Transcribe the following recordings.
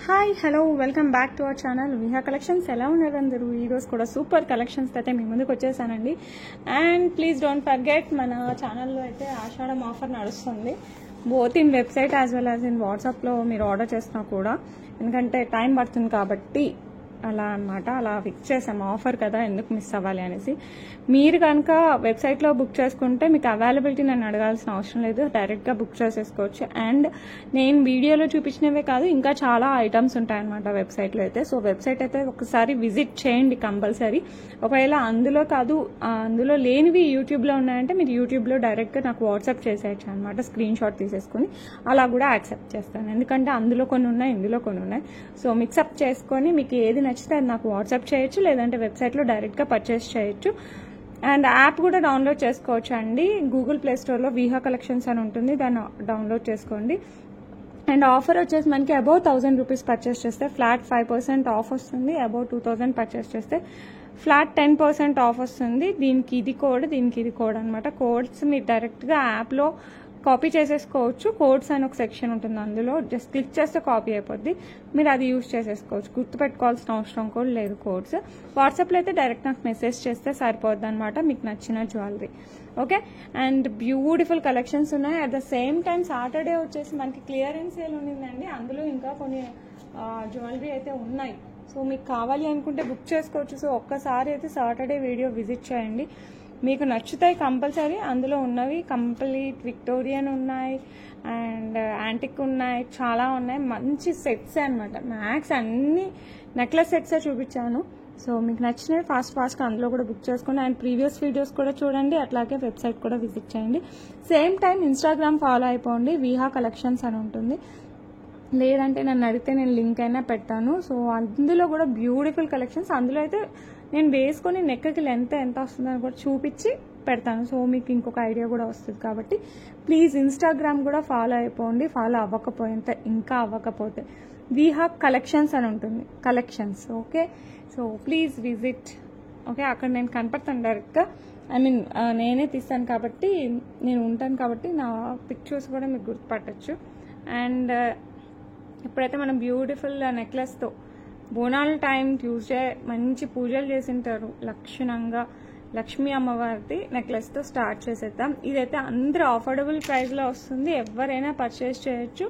Hi hello welcome back to our channel Viha collections. ఎలా ఉన్నారు అందరూ? ఈరోజు కూడా సూపర్ కలెక్షన్స్ అయితే మీ ముందుకు వచ్చేసానండి. అండ్ ప్లీజ్ డోంట్ ఫర్గెట్, మన ఛానల్లో అయితే ఆషాఢం ఆఫర్ నడుస్తుంది. Both in website as well as in వాట్సాప్లో మీరు ఆర్డర్ చేసినా కూడా, ఎందుకంటే టైం పడుతుంది కాబట్టి అలా అనమాట. అలా ఫిక్స్ చేసాము ఆఫర్ కదా, ఎందుకు మిస్ అవ్వాలి అనేసి. మీరు కనుక వెబ్సైట్లో బుక్ చేసుకుంటే మీకు అవైలబిలిటీ నన్ను అడగాల్సిన అవసరం లేదు, డైరెక్ట్గా బుక్ చేసేసుకోవచ్చు. అండ్ నేను వీడియోలో చూపించినవే కాదు, ఇంకా చాలా ఐటమ్స్ ఉంటాయన్నమాట వెబ్సైట్లో అయితే. సో వెబ్సైట్ అయితే ఒకసారి విజిట్ చేయండి కంపల్సరీ. ఒకవేళ అందులో కాదు, అందులో లేనివి యూట్యూబ్లో ఉన్నాయంటే మీరు యూట్యూబ్లో డైరెక్ట్గా నాకు వాట్సాప్ చేసేయచ్చు అనమాట, స్క్రీన్ షాట్ తీసేసుకొని. అలా కూడా యాక్సెప్ట్ చేస్తాను, ఎందుకంటే అందులో కొన్ని ఉన్నాయి, ఇందులో కొన్ని ఉన్నాయి. సో మిక్సప్ చేసుకొని మీకు ఏది నచ్చితే అది నాకు వాట్సాప్ చేయొచ్చు, లేదంటే వెబ్సైట్లో డైరెక్ట్గా పర్చేస్ చేయొచ్చు. అండ్ యాప్ కూడా డౌన్లోడ్ చేసుకోవచ్చు అండి. గూగుల్ ప్లే స్టోర్లో విహా కలెక్షన్స్ అని ఉంటుంది, దాన్ని డౌన్లోడ్ చేసుకోండి. అండ్ ఆఫర్ వచ్చేసి మనకి అబౌవ్ 1000 రూపీస్ పర్చేస్ చేస్తే ఫ్లాట్ 5% ఆఫ్ వస్తుంది. అబౌవ్ 2000 పర్చేస్ చేస్తే ఫ్లాట్ 10% ఆఫ్ వస్తుంది. దీనికి ఇది కోడ్, దీనికి ఇది కోడ్ అనమాట. కోడ్స్ మీరు డైరెక్ట్గా యాప్లో కాపీ చేసేసుకోవచ్చు. కోడ్స్ అని ఒక సెక్షన్ ఉంటుంది, అందులో జస్ట్ క్లిక్ చేస్తే కాపీ అయిపోద్ది. మీరు అది యూజ్ చేసేసుకోవచ్చు, గుర్తుపెట్టుకోవాల్సిన అవసరం కూడా లేదు కోడ్స్. వాట్సాప్లో అయితే డైరెక్ట్ నాకు మెసేజ్ చేస్తే సరిపోద్ది అనమాట, మీకు నచ్చిన jewellery. Okay, and beautiful collections ఉన్నాయి. At the same time Saturday వచ్చేసి మనకి క్లియరెన్స్ సేల్ ఉండిందండి, అందులో ఇంకా కొన్ని జ్యువెలరీ అయితే ఉన్నాయి. సో మీకు కావాలి అనుకుంటే బుక్ చేసుకోవచ్చు. సో ఒక్కసారి అయితే సాటర్డే వీడియో విజిట్ చేయండి, మీకు నచ్చుతాయి కంపల్సరీ. అందులో ఉన్నవి కంప్లీట్ విక్టోరియన్ ఉన్నాయి, అండ్ యాంటిక్ ఉన్నాయి, చాలా ఉన్నాయి. మంచి సెట్స్ అనమాట, మ్యాక్స్ అన్ని నెక్లెస్ సెట్సే చూపించాను. సో మీకు నచ్చినవి ఫాస్ట్గా అందులో కూడా బుక్ చేసుకోండి. అండ్ ప్రీవియస్ వీడియోస్ కూడా చూడండి, అట్లాగే వెబ్సైట్ కూడా విజిట్ చేయండి. సేమ్ టైం ఇన్స్టాగ్రామ్ ఫాలో అయిపోండి, విహా కలెక్షన్స్ అని ఉంటుంది. లేదంటే నన్ను అడిగితే నేను లింక్ అయినా పెడతాను. సో అందులో కూడా బ్యూటిఫుల్ కలెక్షన్స్, అందులో అయితే నేను వేసుకొని నెక్కి లెంత్ ఎంత వస్తుందని కూడా చూపించి పెడతాను. సో మీకు ఇంకొక ఐడియా కూడా వస్తుంది. కాబట్టి ప్లీజ్ ఇన్స్టాగ్రామ్ కూడా ఫాలో అయిపోండి, ఫాలో అవ్వకపోతే ఇంకా అవ్వకపోతే. విహా కలెక్షన్స్ అని ఉంటుంది, collections. Okay, so please visit. Okay, అక్కడ నేను కనపడతాను డైరెక్ట్గా, ఐ మీన్ నేనే తీస్తాను కాబట్టి, నేను ఉంటాను కాబట్టి నా పిక్చర్స్ కూడా మీకు గుర్తుపట్టచ్చు. అండ్ ఇప్పుడైతే మనం బ్యూటిఫుల్ నెక్లెస్తో బోనాల టైం ట్యూస్డే మంచి పూజలు చేసింటారు లక్షణంగా, లక్ష్మీ అమ్మవారిది నెక్లెస్తో స్టార్ట్ చేసేద్దాం. ఇదైతే అందరూ అఫోర్డబుల్ ప్రైస్లో వస్తుంది, ఎవరైనా పర్చేస్ చేయొచ్చు.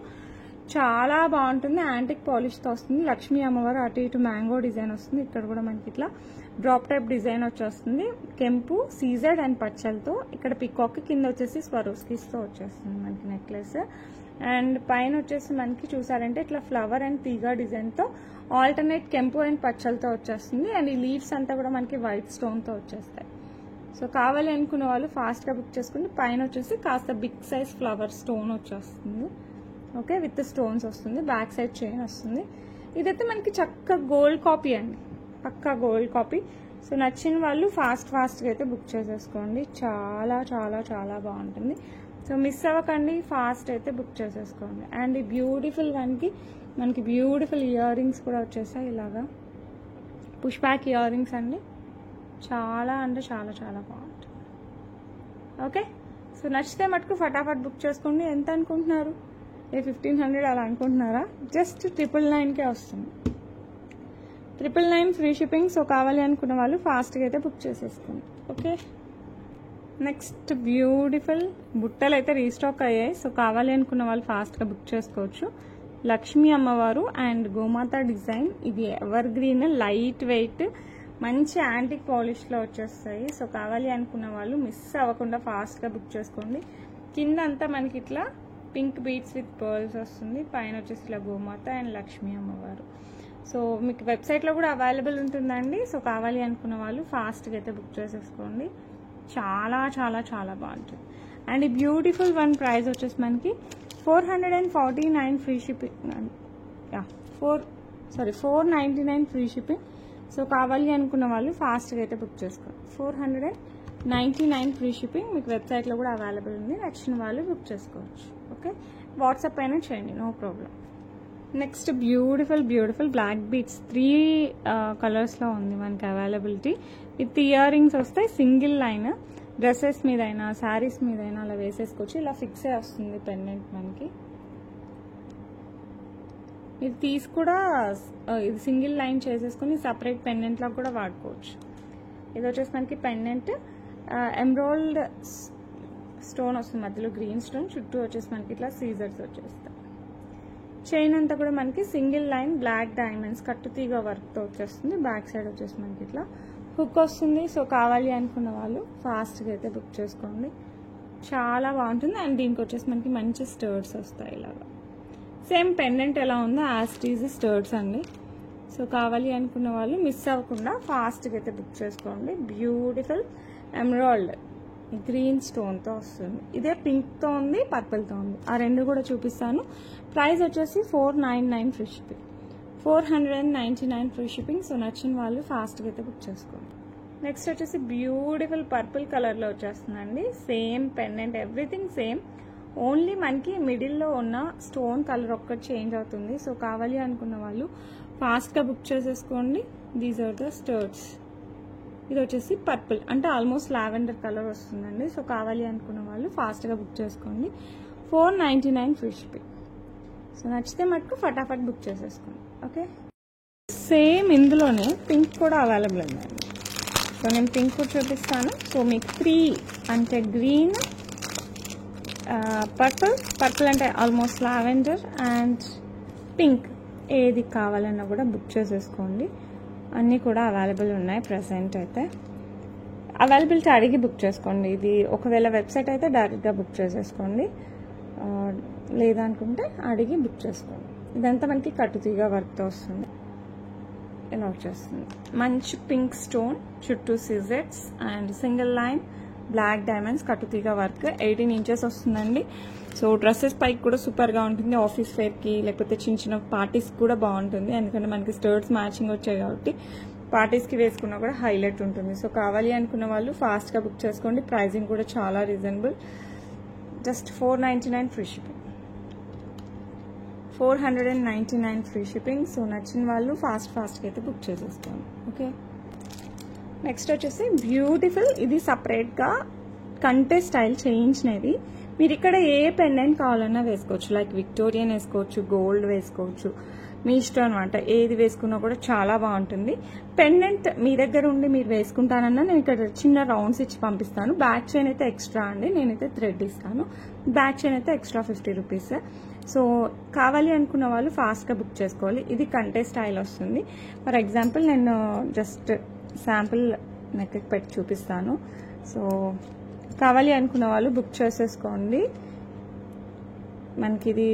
చాలా బాగుంటుంది, యాంటిక్ పాలిష్తో వస్తుంది. లక్ష్మీ అమ్మవారు అటు ఇటు మ్యాంగో డిజైన్ వస్తుంది, ఇక్కడ కూడా మనకి ఇట్లా డ్రాప్ టైప్ డిజైన్ వచ్చేస్తుంది. కెంపు, సీజెడ్ అండ్ పచ్చలతో, ఇక్కడ పికాక్, కింద వచ్చేసి స్వరోస్కిస్తో వచ్చేస్తుంది మనకి నెక్లెస్. అండ్ పైన వచ్చేసి మనకి చూసారంటే ఇట్లా ఫ్లవర్ అండ్ తీగ డిజైన్తో ఆల్టర్నేట్ కెంపు అండ్ పచ్చలతో వచ్చేస్తుంది. అండ్ ఈ లీవ్స్ అంతా కూడా మనకి వైట్ స్టోన్తో వచ్చేస్తాయి. సో కావాలి అనుకున్న వాళ్ళు ఫాస్ట్గా బుక్ చేసుకుంటే పైన వచ్చేసి కాస్త బిగ్ సైజ్ ఫ్లవర్ స్టోన్ వచ్చేస్తుంది. ఓకే, విత్ స్టోన్స్ వస్తుంది, బ్యాక్ సైడ్ చైన్ వస్తుంది. ఇదైతే మనకి చక్క గోల్డ్ కాపీ అండి, పక్కా గోల్డ్ కాపీ. సో నచ్చిన వాళ్ళు ఫాస్ట్గా అయితే బుక్ చేసేసుకోండి, చాలా చాలా చాలా బాగుంటుంది. సో మిస్ అవ్వకండి, ఫాస్ట్ అయితే బుక్ చేసేసుకోండి. అండ్ ఈ బ్యూటిఫుల్ వన్కి మనకి బ్యూటిఫుల్ ఇయర్ రింగ్స్ కూడా వచ్చేసాయి, ఇలాగా పుష్ బ్యాక్ ఇయర్ రింగ్స్ అండి, చాలా అంటే చాలా చాలా బాగుంటుంది. ఓకే, సో నచ్చితే మటుకు ఫటాఫట్ బుక్ చేసుకోండి. ఎంత అనుకుంటున్నారు? 1500 అలా అనుకుంటున్నారా? జస్ట్ 999కే వస్తుంది, 999 ఫ్రీ షిప్పింగ్. సో కావాలి అనుకున్న వాళ్ళు ఫాస్ట్గా అయితే బుక్ చేసేసుకోండి. ఓకే, నెక్స్ట్ బ్యూటిఫుల్ బుట్టలు అయితే రీస్టాక్ అయ్యాయి. సో కావాలి అనుకున్న వాళ్ళు ఫాస్ట్గా బుక్ చేసుకోవచ్చు. లక్ష్మీ అమ్మవారు అండ్ గోమాత డిజైన్, ఇది ఎవర్ గ్రీన్, లైట్ వెయిట్, మంచి యాంటిక్ పాలిష్లో వచ్చేస్తాయి. సో కావాలి అనుకున్న వాళ్ళు మిస్ అవ్వకుండా ఫాస్ట్గా బుక్ చేసుకోండి. కింద అంతా మనకి ఇట్లా పింక్ బీడ్స్ విత్ పర్ల్స్ వస్తుంది, పైన వచ్చేసి ఇలా గోమాత అండ్ లక్ష్మీ అమ్మవారు. సో మీకు వెబ్సైట్లో కూడా అవైలబుల్ ఉంటుందండి. సో కావాలి అనుకున్న వాళ్ళు ఫాస్ట్గా అయితే బుక్ చేసేసుకోండి, చాలా చాలా చాలా బాగుంటుంది. అండ్ ఈ బ్యూటిఫుల్ వన్ ప్రైస్ వచ్చేసి మనకి 449 free shipping, 499 free shipping. So కావాలి అనుకున్న వాళ్ళు ఫాస్ట్గా అయితే బుక్ చేసుకోండి. 499 ఫ్రీ షిప్పింగ్, మీకు వెబ్సైట్లో కూడా అవైలబుల్ ఉంది. నచ్చిన వాళ్ళు బుక్ చేసుకోవచ్చు. ఓకే, వాట్సాప్ అయినా చేయండి, no problem. Next beautiful black beads 3 కలర్స్లో ఉంది మనకి అవైలబిలిటీ. విత్ ఇయర్ రింగ్స్ వస్తాయి, సింగిల్ లైన్. డ్రెస్సెస్ మీదైనా శారీస్ మీదైనా అలా వేసేసుకోవచ్చు. ఇలా ఫిక్స్ అయ్యి వస్తుంది పెండెంట్ మనకి. మీరు తీసి కూడా ఇది సింగిల్ లైన్ చేసేసుకుని సపరేట్ పెండెంట్ లాగా కూడా వాడుకోవచ్చు. ఇది వచ్చేసి మనకి పెండెంట్ ఎమ్రాల్డ్ స్టోన్ వస్తుంది, మధ్యలో గ్రీన్ స్టోన్, చుట్టూ వచ్చేసి మనకి ఇట్లా సీజర్స్ వచ్చేస్తాయి. చైన్ అంతా కూడా మనకి సింగిల్ లైన్ బ్లాక్ డైమండ్స్ కట్టుతీగ వర్క్తో వచ్చేస్తుంది. బ్యాక్ సైడ్ వచ్చేసి మనకి ఇట్లా హుక్ వస్తుంది. సో కావాలి అనుకున్న వాళ్ళు ఫాస్ట్గా అయితే బుక్ చేసుకోండి, చాలా బాగుంటుంది. అండ్ దీనికి వచ్చేసి మనకి మంచి స్టర్డ్స్ వస్తాయి ఇలాగా. సేమ్ పెండెంట్ ఎలా ఉందో యాస్టీజ్ స్టర్డ్స్ అండి. సో కావాలి అనుకున్న వాళ్ళు మిస్ అవ్వకుండా ఫాస్ట్గా అయితే బుక్ చేసుకోండి. బ్యూటిఫుల్ ఎమరాల్డ్ గ్రీన్ స్టోన్తో వస్తుంది. ఇదే పింక్తో ఉంది, పర్పుల్తో ఉంది, ఆ రెండు కూడా చూపిస్తాను. ప్రైస్ వచ్చేసి 499 free shipping, 499 free shipping. So నచ్చిన వాళ్ళు ఫాస్ట్గా అయితే బుక్ చేసుకోండి. నెక్స్ట్ వచ్చేసి బ్యూటిఫుల్ పర్పుల్ కలర్లో వచ్చేస్తుందండి. Same pendant everything same, only మనకి మిడిల్లో ఉన్న స్టోన్ కలర్ ఒక్కటి చేంజ్ అవుతుంది. సో కావాలి అనుకున్న వాళ్ళు ఫాస్ట్గా బుక్ చేసేసుకోండి. These are the studs. ఇది వచ్చేసి పర్పుల్ అంటే ఆల్మోస్ట్ లావెండర్ కలర్ వస్తుందండి. సో కావాలి అనుకున్న వాళ్ళు ఫాస్ట్గా బుక్ చేసుకోండి. 499 ఫ్రీ షిప్పింగ్. సో నచ్చితే మటుకు ఫటాఫట్ బుక్ చేసేసుకోండి. ఓకే, సేమ్ ఇందులోనే పింక్ కూడా అవైలబుల్ ఉందండి. సో నేను పింక్ కూడా చూపిస్తాను. సో మీకు 3 అంటే గ్రీన్, పర్పుల్ అంటే ఆల్మోస్ట్ లావెండర్ అండ్ పింక్, ఏది కావాలన్నా కూడా బుక్ చేసేసుకోండి. అన్నీ కూడా అవైలబుల్ ఉన్నాయి ప్రెసెంట్ అయితే. అవైలబిలిటీ అడిగి బుక్ చేసుకోండి. ఇది ఒకవేళ వెబ్సైట్ అయితే డైరెక్ట్గా బుక్ చేసేసుకోండి, లేదనుకుంటే అడిగి బుక్ చేసుకోండి. ఇదంతా మనకి కట్టుతీగ వర్క్తో వస్తుంది, ఇలా వచ్చేస్తుంది. మంచి పింక్ స్టోన్, చుట్టూ సిజెట్స్ and single line black diamonds కట్టుతీగ వర్క్. 18 ఇంచెస్ వస్తుందండి. సో డ్రెస్సెస్ పైకి కూడా సూపర్గా ఉంటుంది, ఆఫీస్ వేర్కి లేకపోతే చిన్న చిన్న పార్టీస్కి కూడా బాగుంటుంది. ఎందుకంటే మనకి స్టర్ట్స్ మ్యాచింగ్ వచ్చాయి కాబట్టి పార్టీస్కి వేసుకున్నా కూడా హైలైట్ ఉంటుంది. సో కావాలి అనుకున్న వాళ్ళు ఫాస్ట్గా బుక్ చేసుకోండి. ప్రైజింగ్ కూడా చాలా reasonable, just 499 free shipping, 499 free shipping. So నచ్చిన వాళ్ళు ఫాస్ట్గా అయితే బుక్ చేసేసుకోండి. ఓకే, నెక్స్ట్ వచ్చేసి బ్యూటిఫుల్, ఇది సపరేట్గా కంటే స్టైల్ చేయించినది. మీరు ఇక్కడ ఏ పెండెంట్ కావాలన్నా వేసుకోవచ్చు, లైక్ విక్టోరియన్ వేసుకోవచ్చు, గోల్డ్ వేసుకోవచ్చు, మీ ఇష్టం అనమాట. ఏది వేసుకున్నా కూడా చాలా బాగుంటుంది. పెండెంట్ మీ దగ్గర ఉండి మీరు వేసుకుంటానన్నా నేను ఇక్కడ చిన్న రౌండ్స్ ఇచ్చి పంపిస్తాను. బ్యాక్ చైన్ అయితే ఎక్స్ట్రా అండి, నేనైతే థ్రెడ్ ఇస్తాను. బ్యాక్ చైన్ అయితే ఎక్స్ట్రా 50 రూపీస్. సో కావాలి అనుకున్న వాళ్ళు ఫాస్ట్గా బుక్ చేసుకోవాలి. ఇది కంటే స్టైల్ వస్తుంది. ఫర్ ఎగ్జాంపుల్ నేను జస్ట్ శాంపుల్ నెక్కి పెట్టి చూపిస్తాను. సో కావాలి అనుకున్న వాళ్ళు బుక్ చేసేసుకోండి. మనకి ఇది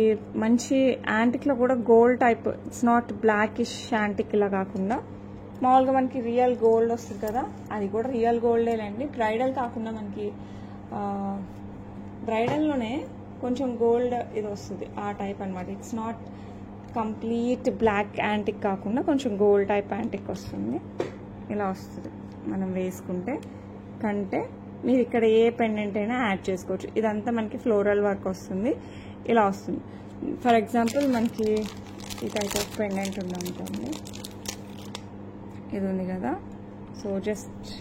మంచి యాంటిక్లో కూడా gold type, it's not blackish antique ఇలా కాకుండా మామూలుగా మనకి రియల్ గోల్డ్ వస్తుంది కదా, అది కూడా రియల్ గోల్డేనండి. బ్రైడల్ కాకుండా మనకి బ్రైడల్లోనే కొంచెం గోల్డ్ ఇది వస్తుంది, ఆ టైప్ అనమాట. It's not complete black antique కాకుండా కొంచెం గోల్డ్ టైప్ యాంటిక్ వస్తుంది, ఇలా వస్తుంది మనం వేసుకుంటే. కంటే మీరు ఇక్కడ ఏ పెండెంట్ అయినా యాడ్ చేసుకోవచ్చు. ఇదంతా మనకి ఫ్లోరల్ వర్క్ వస్తుంది, ఇలా వస్తుంది. ఫర్ ఎగ్జాంపుల్ మనకి ఈ టైప్ ఆఫ్ పెండెంట్ ఉందనుకోండి, ఇది ఉంది కదా. సో జస్ట్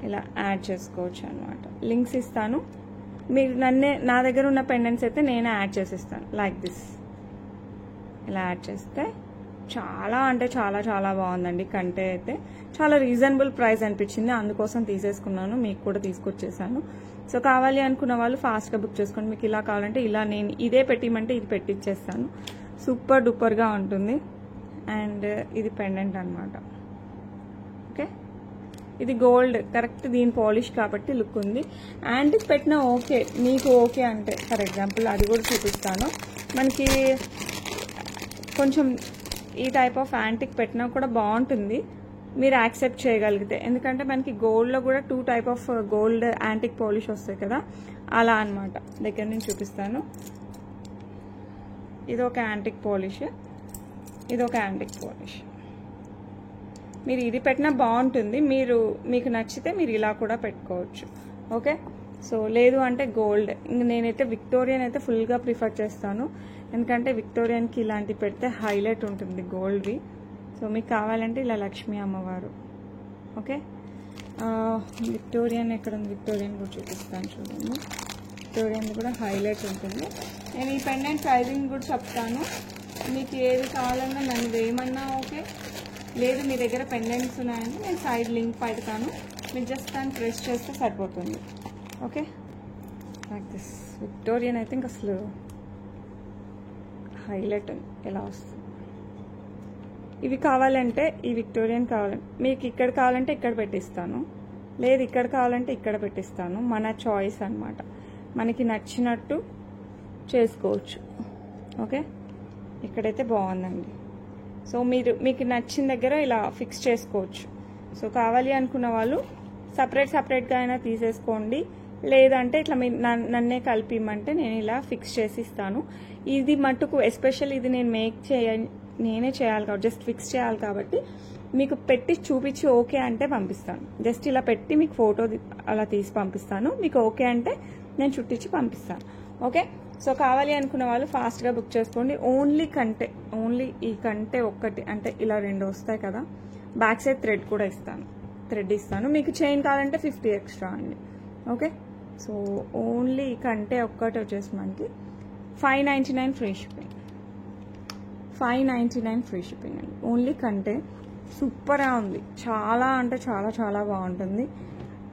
ఇలా యాడ్ చేసుకోవచ్చు అనమాట. లింక్స్ ఇస్తాను, మీరు నా దగ్గర ఉన్న పెండెంట్స్ అయితే నేనే యాడ్ చేసిస్తాను. లైక్ దిస్, ఇలా యాడ్ చేస్తే చాలా అంటే చాలా చాలా బాగుందండి. కంటే అయితే చాలా రీజనబుల్ ప్రైస్ అనిపించింది, అందుకోసం తీసేసుకున్నాను, మీకు కూడా తీసుకొచ్చేసాను. సో కావాలి అనుకున్న వాళ్ళు ఫాస్ట్గా బుక్ చేసుకోండి. మీకు ఇలా కావాలంటే ఇలా, నేను ఇదే పెట్టిమంటే ఇది పెట్టిచ్చేస్తాను. సూపర్ డూపర్గా ఉంటుంది. అండ్ ఇది పెండెంట్ అనమాట. ఓకే, ఇది గోల్డ్ కరెక్ట్, దీని పాలిష్ కాబట్టి లుక్ ఉంది. అండ్ పెట్టిన ఓకే, మీకు ఓకే అంటే ఫర్ ఎగ్జాంపుల్ అది కూడా చూపిస్తాను. మనకి కొంచెం ఈ టైప్ ఆఫ్ యాంటిక్ పెట్టినా కూడా బాగుంటుంది, మీరు యాక్సెప్ట్ చేయగలిగితే. ఎందుకంటే మనకి గోల్డ్లో కూడా 2 type of gold antique polish వస్తాయి కదా, అలా అనమాట. దగ్గర నుంచి చూపిస్తాను. ఇది ఒక యాంటిక్ పాలిష్, ఇది ఒక యాంటిక్ పాలిష్. మీరు ఇది పెట్టినా బాగుంటుంది, మీకు నచ్చితే మీరు ఇలా కూడా పెట్టుకోవచ్చు. ఓకే, సో లేదు అంటే గోల్డ్. ఇంక నేనైతే విక్టోరియన్ అయితే ఫుల్గా ప్రిఫర్ చేస్తాను, ఎందుకంటే విక్టోరియన్కి ఇలాంటివి పెడితే హైలైట్ ఉంటుంది గోల్డ్వి. సో మీకు కావాలంటే ఇలా లక్ష్మీ అమ్మవారు. ఓకే, విక్టోరియన్ ఎక్కడ ఉంది, విక్టోరియన్ కూడా చూపిస్తాను చూడండి. విక్టోరియన్ కూడా హైలైట్ ఉంటుంది. నేను ఈ పెండెంట్ ప్రైజింగ్ కూడా చెప్తాను. మీకు ఏది కావాలన్నా నన్ను వేయమన్నా ఓకే, లేదు మీ దగ్గర పెండెంట్స్ ఉన్నాయంటే నేను సైడ్ లింక్ పెడతాను, మీరు జస్ట్ దాన్ని ప్రెస్ చేస్తే సరిపోతుంది. Okay, like this Victorian. I think అసలు హైలైట్ ఎలా వస్తుంది. ఇవి కావాలంటే ఈ విక్టోరియన్ కావాలంటే మీకు ఇక్కడ కావాలంటే ఇక్కడ పెట్టిస్తాను, లేదు ఇక్కడ కావాలంటే ఇక్కడ పెట్టిస్తాను. మన చాయిస్ అన్నమాట, మనకి నచ్చినట్టు చేసుకోవచ్చు. ఓకే, ఇక్కడైతే బాగుందండి. సో మీకు నచ్చిన దగ్గర ఇలా ఫిక్స్ చేసుకోవచ్చు. సో కావాలి అనుకున్న వాళ్ళు సపరేట్గా అయినా తీసేసుకోండి, లేదంటే ఇట్లా మీరు నన్నే కలిపిమంటే నేను ఇలా ఫిక్స్ చేసి ఇస్తాను. ఇది మట్టుకు ఎస్పెషల్ ఇది నేను నేనే చేయాలి కాబట్టి, జస్ట్ ఫిక్స్ చేయాలి కాబట్టి మీకు పెట్టి చూపించి ఓకే అంటే పంపిస్తాను. జస్ట్ ఇలా పెట్టి మీకు ఫోటో అలా తీసి పంపిస్తాను, మీకు ఓకే అంటే నేను చుట్టించి పంపిస్తాను. ఓకే, సో కావాలి అనుకున్న వాళ్ళు ఫాస్ట్గా బుక్ చేసుకోండి. ఓన్లీ ఈ కంటే ఒక్కటి అంటే ఇలా 2 వస్తాయి కదా, బ్యాక్ సైడ్ థ్రెడ్ ఇస్తాను. మీకు చైన్ కావాలంటే 50 ఎక్స్ట్రా అండి. ఓకే, సో ఓన్లీ ఈ కంటే ఒక్కటి వచ్చేసి మనకి 599 ఫ్రీ షిప్పింగ్. 599 ఫ్రీ షిప్పింగ్ అండి. ఓన్లీ కంటే సూపర్గా ఉంది, చాలా అంటే చాలా చాలా బాగుంటుంది.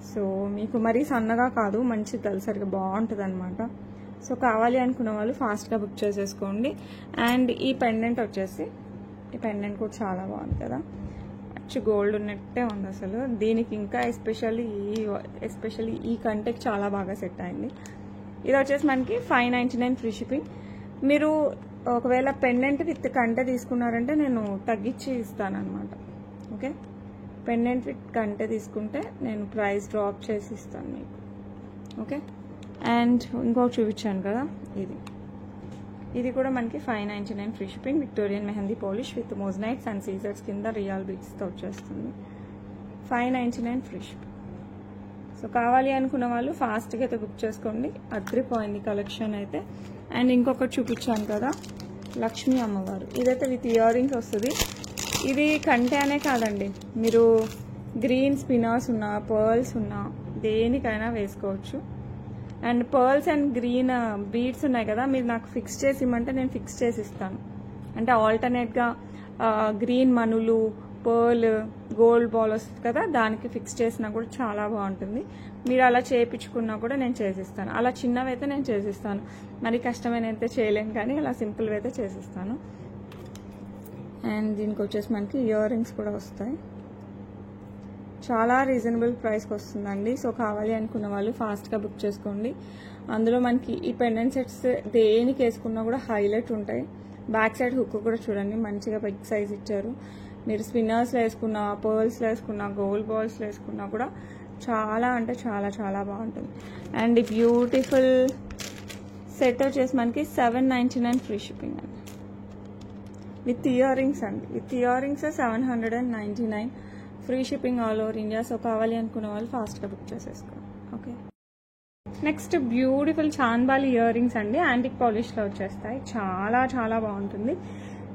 సో మీకు మరీ సన్నగా కాదు, మంచి దళసరిగా బాగుంటుంది అనమాట. సో కావాలి అనుకున్న వాళ్ళు ఫాస్ట్గా బుక్ చేసేసుకోండి. అండ్ ఈ పెండెంట్ వచ్చేసి, ఈ పెండెంట్ కూడా చాలా బాగుంది కదా, మంచి గోల్డ్ ఉన్నట్టే ఉంది అసలు. దీనికి ఇంకా ఎస్పెషల్లీ ఈ కంటెకి చాలా బాగా సెట్ అయింది. ఇది వచ్చేసి మనకి 599 ఫ్రీ షిప్పింగ్. మీరు ఒకవేళ పెండెంట్ విత్ కంటె తీసుకున్నారంటే నేను తగ్గించి ఇస్తాను అనమాట. ఓకే, పెండెంట్ విత్ కంటె తీసుకుంటే నేను ప్రైస్ డ్రాప్ చేసి ఇస్తాను మీకు. ఓకే, అండ్ ఇంకొకటి చూపించాను కదా, ఇది కూడా మనకి 599 free shipping. Victorian mehndi polish with moissanites and సీజర్స్ కింద రియల్ బీట్స్తో వచ్చేస్తుంది. 599 ఫ్రీ షిప్పింగ్. సో కావాలి అనుకున్న వాళ్ళు ఫాస్ట్గా అయితే బుక్ చేసుకోండి, అద్రిపోయింది కలెక్షన్ అయితే. అండ్ ఇంకొకటి చూపించాను కదా, లక్ష్మీ అమ్మవారు, ఇదైతే విత్ ఇయర్ రింగ్స్ వస్తుంది. ఇది కంటే అనే కాదండి, మీరు గ్రీన్ స్పిన్నర్స్ ఉన్నా పర్ల్స్ ఉన్నా దేనికైనా వేసుకోవచ్చు. And pearls and green beads ఉన్నాయి కదా, మీరు నాకు ఫిక్స్ చేసి ఇమ్మంటే నేను ఫిక్స్ చేసి ఇస్తాను. అంటే ఆల్టర్నేట్గా గ్రీన్ మనులు, పర్ల్, గోల్డ్ బాల్ వస్తుంది కదా, దానికి ఫిక్స్ చేసినా కూడా చాలా బాగుంటుంది. మీరు అలా చేయించుకున్నా కూడా నేను చేసిస్తాను. అలా చిన్నవి అయితే నేను చేసిస్తాను, మరి కష్టమైన అయితే చేయలేను, కానీ అలా సింపుల్గా అయితే చేసిస్తాను. అండ్ దీనికి వచ్చేసి మనకి ఇయర్ రింగ్స్ కూడా వస్తాయి, చాలా రీజనబుల్ ప్రైస్కి వస్తుందండి. సో కావాలి అనుకున్న వాళ్ళు ఫాస్ట్గా బుక్ చేసుకోండి. అందులో మనకి ఈ పెండెంట్ సెట్స్ దేనికి వేసుకున్నా కూడా హైలైట్ ఉంటాయి. బ్యాక్ సైడ్ హుక్ కూడా చూడండి, మంచిగా బిగ్ సైజ్ ఇచ్చారు. మీరు స్పిన్నర్స్లో వేసుకున్నా, పర్ల్స్లో వేసుకున్నా, గోల్డ్ బాల్స్లో వేసుకున్నా కూడా చాలా అంటే చాలా చాలా బాగుంటుంది. అండ్ ఈ బ్యూటిఫుల్ సెట్ వచ్చేసి మనకి 799 ఫ్రీ షిప్పింగ్ అండి, విత్ ఇయర్ రింగ్స్ అండి. With ear rings 799 free shipping all over India. So కావాలి అనుకున్న వాళ్ళు ఫాస్ట్గా బుక్ చేసేసుకోండి. Okay, next beautiful chandbali ear rings అండి, యాంటిక్ పాలిష్లో వచ్చేస్తాయి, చాలా చాలా బాగుంటుంది.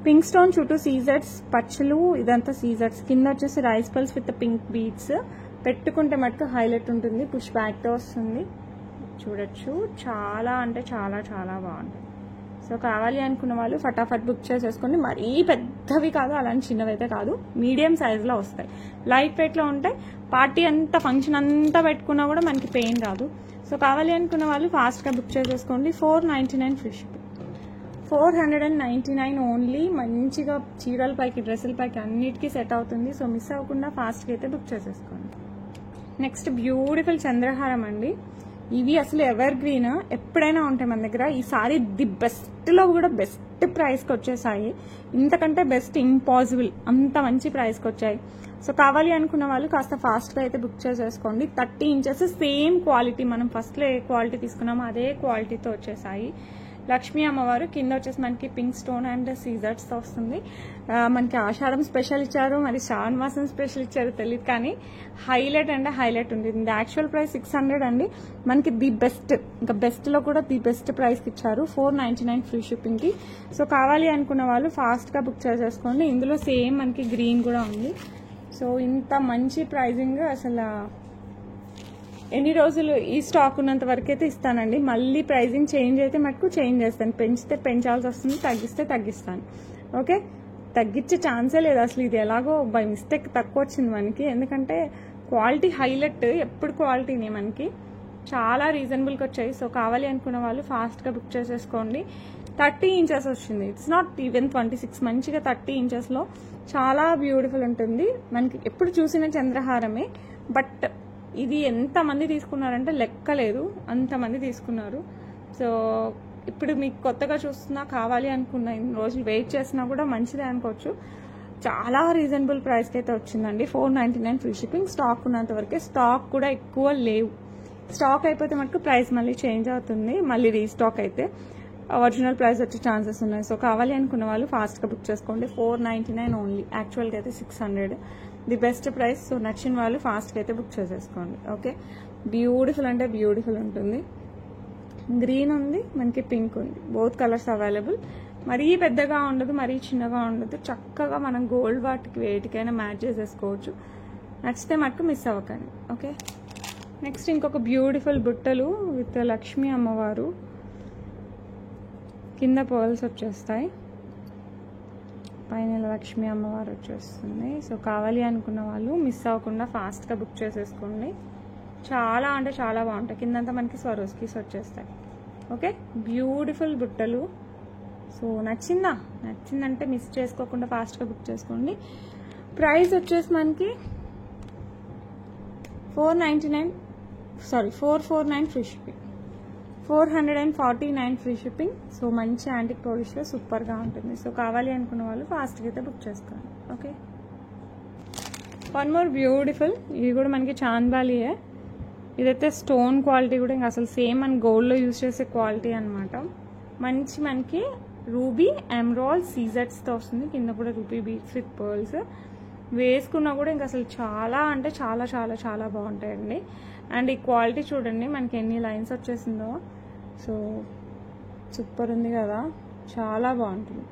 పింక్ స్టోన్ చుట్టూ సీజర్స్, పచ్చలు, ఇదంతా సీజర్స్, కింద వచ్చేసి rice pearls with pink beads. పెట్టుకుంటే మటుకు హైలైట్ ఉంటుంది, పుష్ బ్యాక్తో వస్తుంది, చూడొచ్చు. చాలా అంటే చాలా చాలా బాగుంటుంది. సో కావాలి అనుకున్న వాళ్ళు ఫటాఫట్ బుక్ చేసేసుకోండి. మరీ పెద్దవి కాదు, అలాంటి చిన్నవి అయితే కాదు, మీడియం సైజులో వస్తాయి, లైట్ వెయిట్లో ఉంటాయి. పార్టీ అంతా ఫంక్షన్ అంతా పెట్టుకున్నా కూడా మనకి పెయిన్ రాదు. సో కావాలి అనుకున్న వాళ్ళు ఫాస్ట్గా బుక్ చేసేసుకోండి. 499 ఫ్రీ షిప్పింగ్. 499 ఓన్లీ. మంచిగా చీరల పైకి, డ్రెస్సుల పైకి అన్నిటికీ సెట్ అవుతుంది. సో మిస్ అవ్వకుండా ఫాస్ట్గా అయితే బుక్ చేసేసుకోండి. నెక్స్ట్ బ్యూటిఫుల్ చంద్రహారం అండి. ఇవి అసలు ఎవర్ గ్రీన్, ఎప్పుడైనా ఉంటాయి మన దగ్గర. ఈసారి ది బెస్ట్లో కూడా బెస్ట్ ప్రైస్కి వచ్చేసాయి, ఇంతకంటే బెస్ట్ ఇంపాసిబుల్, అంత మంచి ప్రైస్కి వచ్చాయి. సో కావాలి అనుకున్న వాళ్ళు కాస్త ఫాస్ట్గా అయితే బుక్ చేసేసుకోండి. 30 ఇంచెస్ సేమ్ క్వాలిటీ, మనం ఫస్ట్లో ఏ క్వాలిటీ తీసుకున్నామో అదే క్వాలిటీతో వచ్చేసాయి. లక్ష్మీ అమ్మవారు కింద వచ్చేసి మనకి పింక్ స్టోన్ అండ్ సీజర్స్తో వస్తుంది. మనకి ఆషాఢం స్పెషల్ ఇచ్చారు, మరి శ్రావణ మాసం స్పెషల్ ఇచ్చారు తెలియదు, కానీ హైలైట్ అంటే హైలైట్ ఉంటుంది. యాక్చువల్ ప్రైస్ 600 అండి, మనకి ది బెస్ట్, ఇంకా బెస్ట్లో కూడా ది బెస్ట్ ప్రైస్కి ఇచ్చారు, 499 ఫ్రీ షిప్పింగ్కి. సో కావాలి అనుకున్న వాళ్ళు ఫాస్ట్గా బుక్ చేసేసుకోండి. ఇందులో సేమ్ మనకి గ్రీన్ కూడా ఉంది. సో ఇంత మంచి ప్రైజింగ్ అసలు ఎన్ని రోజులు ఈ స్టాక్ ఉన్నంత వరకు అయితే ఇస్తానండి. మళ్ళీ ప్రైజింగ్ చేంజ్ అయితే మటుకు చేంజ్ చేస్తాను. పెంచితే పెంచాల్సి వస్తుంది, తగ్గిస్తే తగ్గిస్తాను. ఓకే, తగ్గించే ఛాన్సే లేదు అసలు. ఇది ఎలాగో బై మిస్టేక్ తక్కువ వచ్చింది మనకి, ఎందుకంటే క్వాలిటీ హైలైట్, ఎప్పుడు క్వాలిటీనే మనకి చాలా రీజనబుల్గా వచ్చాయి. సో కావాలి అనుకున్న వాళ్ళు ఫాస్ట్గా బుక్ చేసేసుకోండి. 30 ఇంచెస్ వచ్చింది, ఇట్స్ నాట్ ఈవెన్ 26, మంచిగా 30 ఇంచెస్లో చాలా బ్యూటిఫుల్ ఉంటుంది. మనకి ఎప్పుడు చూసిన చంద్రహారమే, బట్ ఇది ఎంతమంది తీసుకున్నారంటే లెక్కలేదు, అంతమంది తీసుకున్నారు. సో ఇప్పుడు మీకు కొత్తగా చూస్తున్నా, కావాలి అనుకున్నా, ఇన్ని రోజులు వెయిట్ చేసినా కూడా మంచిదే అనుకోవచ్చు. చాలా రీజనబుల్ ప్రైస్కి అయితే వచ్చిందండి. 499 ఫ్రీ షిప్పింగ్. స్టాక్ ఉన్నంత వరకే, స్టాక్ కూడా ఎక్కువ లేవు. స్టాక్ అయిపోతే మనకు ప్రైస్ మళ్ళీ చేంజ్ అవుతుంది, మళ్ళీ రీస్టాక్ అయితే ఒరిజినల్ ప్రైస్ వచ్చే ఛాన్సెస్ ఉన్నాయి. సో కావాలి అనుకున్న వాళ్ళు ఫాస్ట్గా బుక్ చేసుకోండి. 499 ఓన్లీ, యాక్చువల్గా అయితే 600 ది బెస్ట్ ప్రైస్. సో నచ్చిన వాళ్ళు ఫాస్ట్గా అయితే బుక్ చేసేసుకోండి. ఓకే, బ్యూటిఫుల్ అంటే బ్యూటిఫుల్ ఉంటుంది. గ్రీన్ ఉంది, మనకి పింక్ ఉంది, బోత్ కలర్స్ అవైలబుల్. మరీ పెద్దగా ఉండదు, మరీ చిన్నగా ఉండదు, చక్కగా మనం గోల్డ్ వాటికి వేటికైనా మ్యాచ్ చేసేసుకోవచ్చు. నచ్చితే మటుకు మిస్ అవ్వకండి. ఓకే, నెక్స్ట్ ఇంకొక బ్యూటిఫుల్ బుట్టలు విత్ లక్ష్మీ అమ్మవారు, కింద పర్ల్స్ వచ్చేస్తాయి, పైన లక్ష్మీ అమ్మవారు వచ్చేస్తుంది. సో కావాలి అనుకున్న వాళ్ళు మిస్ అవ్వకుండా ఫాస్ట్గా బుక్ చేసేసుకోండి. చాలా అంటే చాలా బాగుంటాయి. కిందంతా మనకి స్వరోస్కీస్ వచ్చేస్తాయి. ఓకే, బ్యూటిఫుల్ బుట్టలు. సో నచ్చిందంటే మిస్ చేసుకోకుండా ఫాస్ట్గా బుక్ చేసుకోండి. ప్రైస్ వచ్చేసి మనకి 449 free shipping, 449 free shipping. So మంచి యాంటిక్ పాలిష్లో సూపర్గా ఉంటుంది. సో కావాలి అనుకున్న వాళ్ళు ఫాస్ట్గా అయితే బుక్ చేసుకోండి. ఓకే, వన్ మోర్ బ్యూటిఫుల్, ఇది కూడా మనకి చాంద్బాలియే. ఇదైతే స్టోన్ క్వాలిటీ కూడా ఇంకా అసలు సేమ్ మన గోల్డ్లో యూజ్ చేసే క్వాలిటీ అనమాట. మంచి మనకి రూబీ ఎమరాల్డ్ సీజెట్స్తో వస్తుంది, కింద కూడా రూబీ బీడ్స్ విత్ పర్ల్స్. వేసుకున్నా కూడా ఇంకా అసలు చాలా అంటే చాలా చాలా చాలా బాగుంటాయండి. అండ్ ఈ క్వాలిటీ చూడండి మనకి ఎన్ని లైన్స్ వచ్చేసిందో. సో సూపర్ ఉంది కదా, చాలా బాగుంటుంది.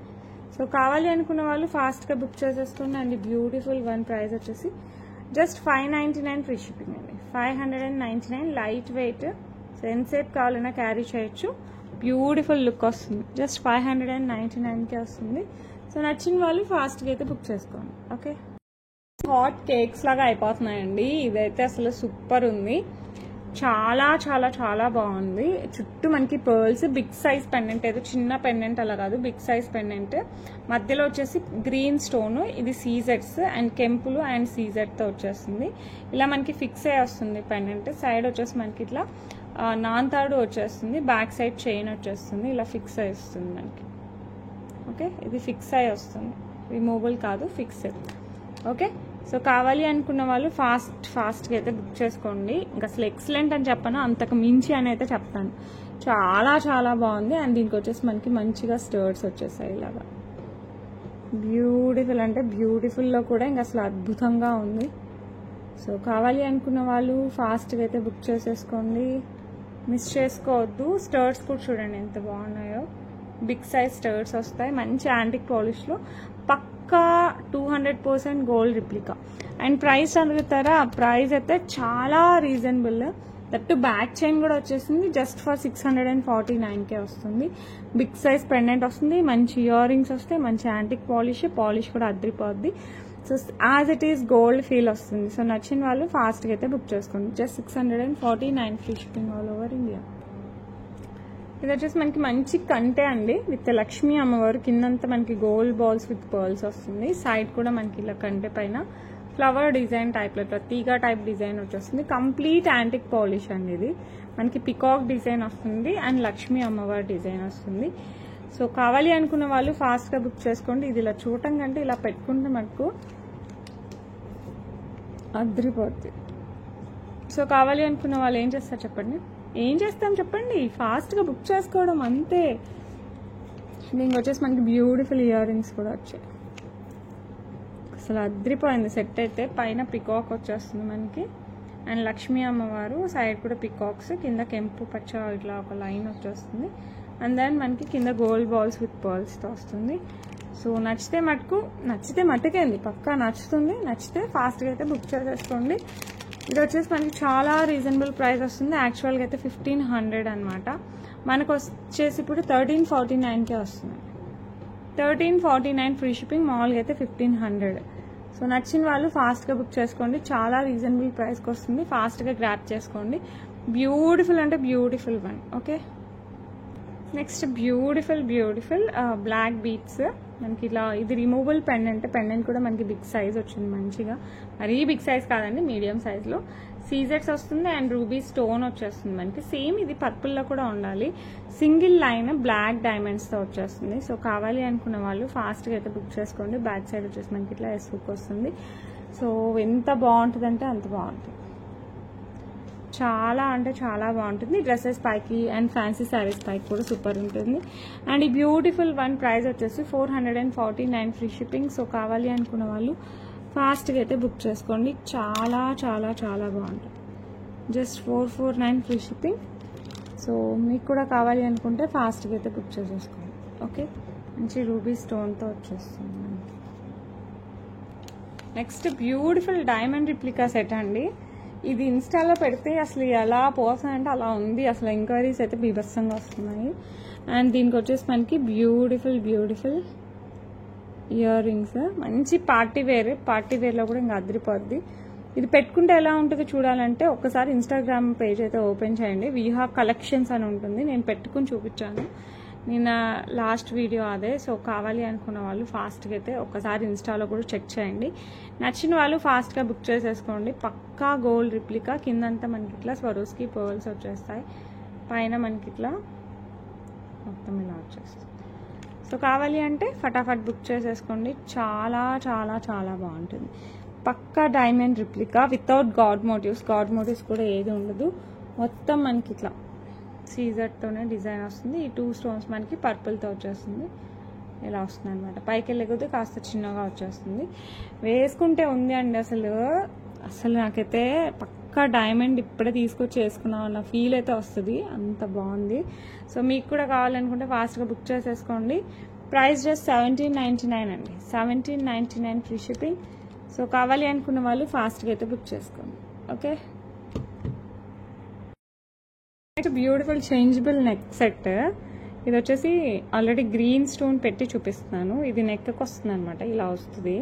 సో కావాలి అనుకున్న వాళ్ళు ఫాస్ట్గా బుక్ చేసేసుకోండి. అండ్ బ్యూటిఫుల్ వన్ ప్రైస్ వచ్చేసి జస్ట్ 599 ఫ్రీ షిప్పింగ్ అండి. 599, లైట్ వెయిట్. సో ఎంతసేపు కావాలన్నా క్యారీ చేయొచ్చు, బ్యూటిఫుల్ లుక్ వస్తుంది. జస్ట్ 599కే వస్తుంది. సో నచ్చిన వాళ్ళు ఫాస్ట్గా అయితే బుక్ చేసుకోండి. ఓకే, హాట్ కేక్స్ లాగా అయిపోతున్నాయండి. ఇదైతే అసలు సూపర్ ఉంది, చాలా చాలా చాలా బాగుంది. చుట్టూ మనకి పర్ల్స్, బిగ్ సైజ్ పెండెంట్, ఏదో చిన్న పెండెంట్ అలా కాదు, బిగ్ సైజ్ పెండెంట్. మధ్యలో వచ్చేసి గ్రీన్ స్టోన్, ఇది సీజెట్స్ అండ్ కెంపులు అండ్ సీజెట్తో వచ్చేస్తుంది. ఇలా మనకి ఫిక్స్ అయ్యి వస్తుంది పెండెంట్. సైడ్ వచ్చేసి మనకి ఇట్లా నాన్తాడు వచ్చేస్తుంది, బ్యాక్ సైడ్ చైన్ వచ్చేస్తుంది, ఇలా ఫిక్స్ అయ్యి వస్తుంది మనకి. ఓకే, ఇది ఫిక్స్ అయ్యి వస్తుంది, రిమూవబుల్ కాదు, ఫిక్స్డ్. ఓకే, సో కావాలి అనుకున్న వాళ్ళు ఫాస్ట్గా అయితే బుక్ చేసుకోండి. ఇంకా అసలు ఎక్సలెంట్ అని చెప్పను, అంతకు మించి అని అయితే చెప్తాను. చాలా చాలా బాగుంది. అండ్ దీనికి వచ్చేసి మనకి మంచిగా స్టర్ట్స్ వచ్చేసాయి ఇలాగా. బ్యూటిఫుల్ అంటే బ్యూటిఫుల్లో కూడా ఇంకా అసలు అద్భుతంగా ఉంది. సో కావాలి అనుకున్న వాళ్ళు ఫాస్ట్గా అయితే బుక్ చేసేసుకోండి, మిస్ చేసుకోవద్దు. స్టర్ట్స్ కూడా చూడండి ఎంత బాగున్నాయో, బిగ్ సైజ్ స్టర్ట్స్ వస్తాయి, మంచి యాంటిక్ పాలిష్లో, పక్కా 200% గోల్డ్ రిప్లికా. అండ్ ప్రైస్ అడుగుతారా, ప్రైస్ అయితే చాలా రీజనబుల్. దట్టు బ్యాక్ చైన్ కూడా వచ్చేసింది, జస్ట్ ఫర్ 649కే వస్తుంది. బిగ్ సైజ్ పెండెంట్ వస్తుంది, మంచి ఇయర్ రింగ్స్ వస్తాయి, మంచి యాంటిక్ పాలిష్ కూడా అద్రిపోద్ది. So as it is gold feel వస్తుంది. సో నచ్చిన వాళ్ళు ఫాస్ట్గా అయితే బుక్ చేసుకోండి. Just 649 free shipping all over India. ఇది వచ్చేసి మనకి మంచి కంటే అండి, విత్ లక్ష్మీ అమ్మవారు. కిందంతా మనకి గోల్డ్ బాల్స్ విత్ పర్ల్స్ వస్తుంది. సైడ్ కూడా మనకి ఇలా కంటే పైన ఫ్లవర్ డిజైన్ టైప్లో ఇట్లా తీగ టైప్ డిజైన్ వచ్చేస్తుంది. కంప్లీట్ యాంటిక్ పాలిష్ అండి. ఇది మనకి పికాక్ డిజైన్ వస్తుంది అండ్ లక్ష్మీ అమ్మవారి డిజైన్ వస్తుంది. సో కావాలి అనుకున్న వాళ్ళు ఫాస్ట్గా బుక్ చేసుకోండి. ఇది ఇలా చూడటం కంటే ఇలా పెట్టుకుంటే మనకు అద్రిపోద్ది. సో కావాలి అనుకున్న వాళ్ళు ఏం చేస్తారు చెప్పండి, ఏం చేస్తాం చెప్పండి, ఫాస్ట్గా బుక్ చేసుకోవడం అంతే. దీనికి వచ్చేసి మనకి బ్యూటిఫుల్ ఇయర్ రింగ్స్ కూడా వచ్చాయి. అసలు అద్రిపోయింది సెట్ అయితే. పైన పికాక్ వచ్చేస్తుంది మనకి అండ్ లక్ష్మీ అమ్మవారు, సైడ్ కూడా పికాక్స్, కింద కెంపు పచ్చ ఇట్లా ఒక లైన్ వచ్చేస్తుంది. అండ్ దెన్ మనకి కింద గోల్డ్ బాల్స్ విత్ పర్ల్స్తో వస్తుంది. సో నచ్చితే మట్టుకేంది పక్కా నచ్చుతుంది. నచ్చితే ఫాస్ట్గా అయితే బుక్ చేసేసుకోండి. ఇది వచ్చేసి మనకి చాలా రీజనబుల్ ప్రైస్ వస్తుంది. యాక్చువల్గా అయితే 1500 అనమాట. మనకు వచ్చేసి ఇప్పుడు 1349కే వస్తుంది. 1349 ఫ్రీ షిప్పింగ్, మామూలుగా అయితే 1500. సో నచ్చిన వాళ్ళు ఫాస్ట్గా బుక్ చేసుకోండి. చాలా రీజనబుల్ ప్రైస్కి వస్తుంది. ఫాస్ట్గా గ్రాప్ చేసుకోండి. బ్యూటిఫుల్ అంటే beautiful one. Okay, next beautiful black beads. మనకి ఇలా ఇది రిమూవబుల్ పెండెంట్ కూడా మనకి బిగ్ సైజ్ వచ్చింది మంచిగా. మరీ బిగ్ సైజ్ కాదండి, మీడియం సైజ్లో సీజెట్స్ వస్తుంది అండ్ రూబీ స్టోన్ వచ్చేస్తుంది మనకి. సేమ్ ఇది పర్పుల్లో కూడా ఉండాలి. సింగిల్ లైన్ బ్లాక్ డైమండ్స్తో వచ్చేస్తుంది. సో కావాలి అనుకున్న వాళ్ళు ఫాస్ట్గా అయితే బుక్ చేసుకోండి. బ్యాక్ సైడ్ వచ్చేసి మనకి ఇట్లా ఎస్ బుక్ వస్తుంది. సో ఎంత బాగుంటుందంటే అంత బాగుంటుంది. చాలా అంటే చాలా బాగుంటుంది. డ్రెస్సెస్ పైకి అండ్ ఫ్యాన్సీ శారీస్ పైకి కూడా సూపర్ ఉంటుంది. అండ్ ఈ బ్యూటిఫుల్ వన్ ప్రైస్ వచ్చేసి 449 ఫ్రీ షిప్పింగ్. సో కావాలి అనుకున్న వాళ్ళు ఫాస్ట్గా అయితే బుక్ చేసుకోండి. చాలా చాలా చాలా బాగుంటుంది. Just 449 free shipping. సో మీకు కూడా కావాలి అనుకుంటే ఫాస్ట్గా అయితే బుక్ చేసేసుకోండి. ఓకే, మంచి రూబీ స్టోన్తో వచ్చేస్తుంది. Next beautiful diamond replica set అండి. ఇది ఇన్స్టాలో పెడితే అసలు ఎలా పోసాయంటే అలా ఉంది. అసలు ఎంక్వైరీస్ అయితే బీభత్సంగా వస్తున్నాయి. అండ్ దీనికి వచ్చేసి మనకి బ్యూటిఫుల్ ఇయర్ రింగ్స్. మంచి పార్టీ వేర్లో కూడా ఇంకా అదిరిపోద్ది. ఇది పెట్టుకుంటే ఎలా ఉంటుందో చూడాలంటే ఒక్కసారి ఇన్స్టాగ్రామ్ పేజ్ అయితే ఓపెన్ చేయండి. విహా కలెక్షన్స్ అని ఉంటుంది. నేను పెట్టుకుని చూపించాను నిన్న లాస్ట్ వీడియో అదే. సో కావాలి అనుకున్న వాళ్ళు ఫాస్ట్గా అయితే ఒక్కసారి ఇన్స్టాలో కూడా చెక్ చేయండి. నచ్చిన వాళ్ళు ఫాస్ట్గా బుక్ చేసేసుకోండి. పక్కా గోల్డ్ రిప్లికా. కిందంతా మనకి ఇట్లా స్వరోస్కి పర్ల్స్ వచ్చేస్తాయి. పైన మనకి ఇట్లా మొత్తం ఇలా వచ్చేస్తుంది. సో కావాలి అంటే ఫటాఫట్ బుక్ చేసేసుకోండి. చాలా చాలా చాలా బాగుంటుంది. పక్కా diamond replica without god motifs కూడా ఏది ఉండదు. మొత్తం మనకి ఇట్లా సీజర్తోనే డిజైన్ వస్తుంది. ఈ 2 స్టోన్స్ మనకి పర్పుల్తో వచ్చేస్తుంది. ఇలా వస్తుంది అనమాట. పైకి వెళ్ళే కొద్దీ కాస్త చిన్నగా వచ్చేస్తుంది. వేసుకుంటే ఉంది అండి అసలు నాకైతే పక్కా డైమండ్ ఇప్పుడే తీసుకొచ్చి వేసుకున్నాం అన్న ఫీల్ అయితే వస్తుంది. అంత బాగుంది. సో మీకు కూడా కావాలనుకుంటే ఫాస్ట్గా బుక్ చేసేసుకోండి. ప్రైస్ జస్ట్ 1799 అండి. 1799 ఫ్రీ షిప్పింగ్. సో కావాలి అనుకున్న వాళ్ళు ఫాస్ట్గా అయితే బుక్ చేసుకోండి. Okay, beautiful changeable neck set. ఇది వచ్చేసి ఆల్రెడీ గ్రీన్ స్టోన్ పెట్టి చూపిస్తున్నాను. ఇది నెక్కి వస్తుంది అనమాట. ఇలా వస్తుంది.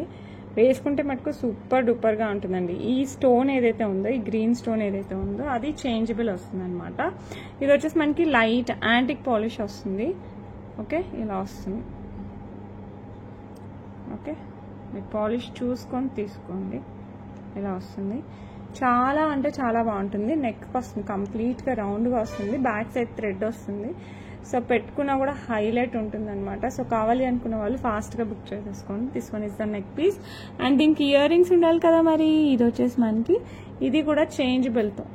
వేసుకుంటే మటుకు సూపర్ డూపర్గా ఉంటుందండి. ఈ స్టోన్ ఏదైతే ఉందో, ఈ గ్రీన్ స్టోన్ ఏదైతే ఉందో అది చేంజబుల్ వస్తుంది అనమాట. ఇది వచ్చేసి మనకి లైట్ యాంటిక్ పాలిష్ వస్తుంది. ఓకే, ఇలా వస్తుంది. ఓకే, మీరు పాలిష్ చూసుకొని తీసుకోండి. ఇలా వస్తుంది. చాలా అంటే చాలా బాగుంటుంది. నెక్ వస్తుంది కంప్లీట్గా రౌండ్గా వస్తుంది. బ్యాక్ సైడ్ థ్రెడ్ వస్తుంది. సో పెట్టుకున్నా కూడా హైలైట్ ఉంటుంది అనమాట. సో కావాలి అనుకున్న వాళ్ళు ఫాస్ట్గా బుక్ చేసేసుకోండి. This one is the neck piece. And దీనికి ఇయర్ రింగ్స్ ఉండాలి కదా మరి. ఇది వచ్చేసి మనకి ఇది కూడా చేంజబుల్తో.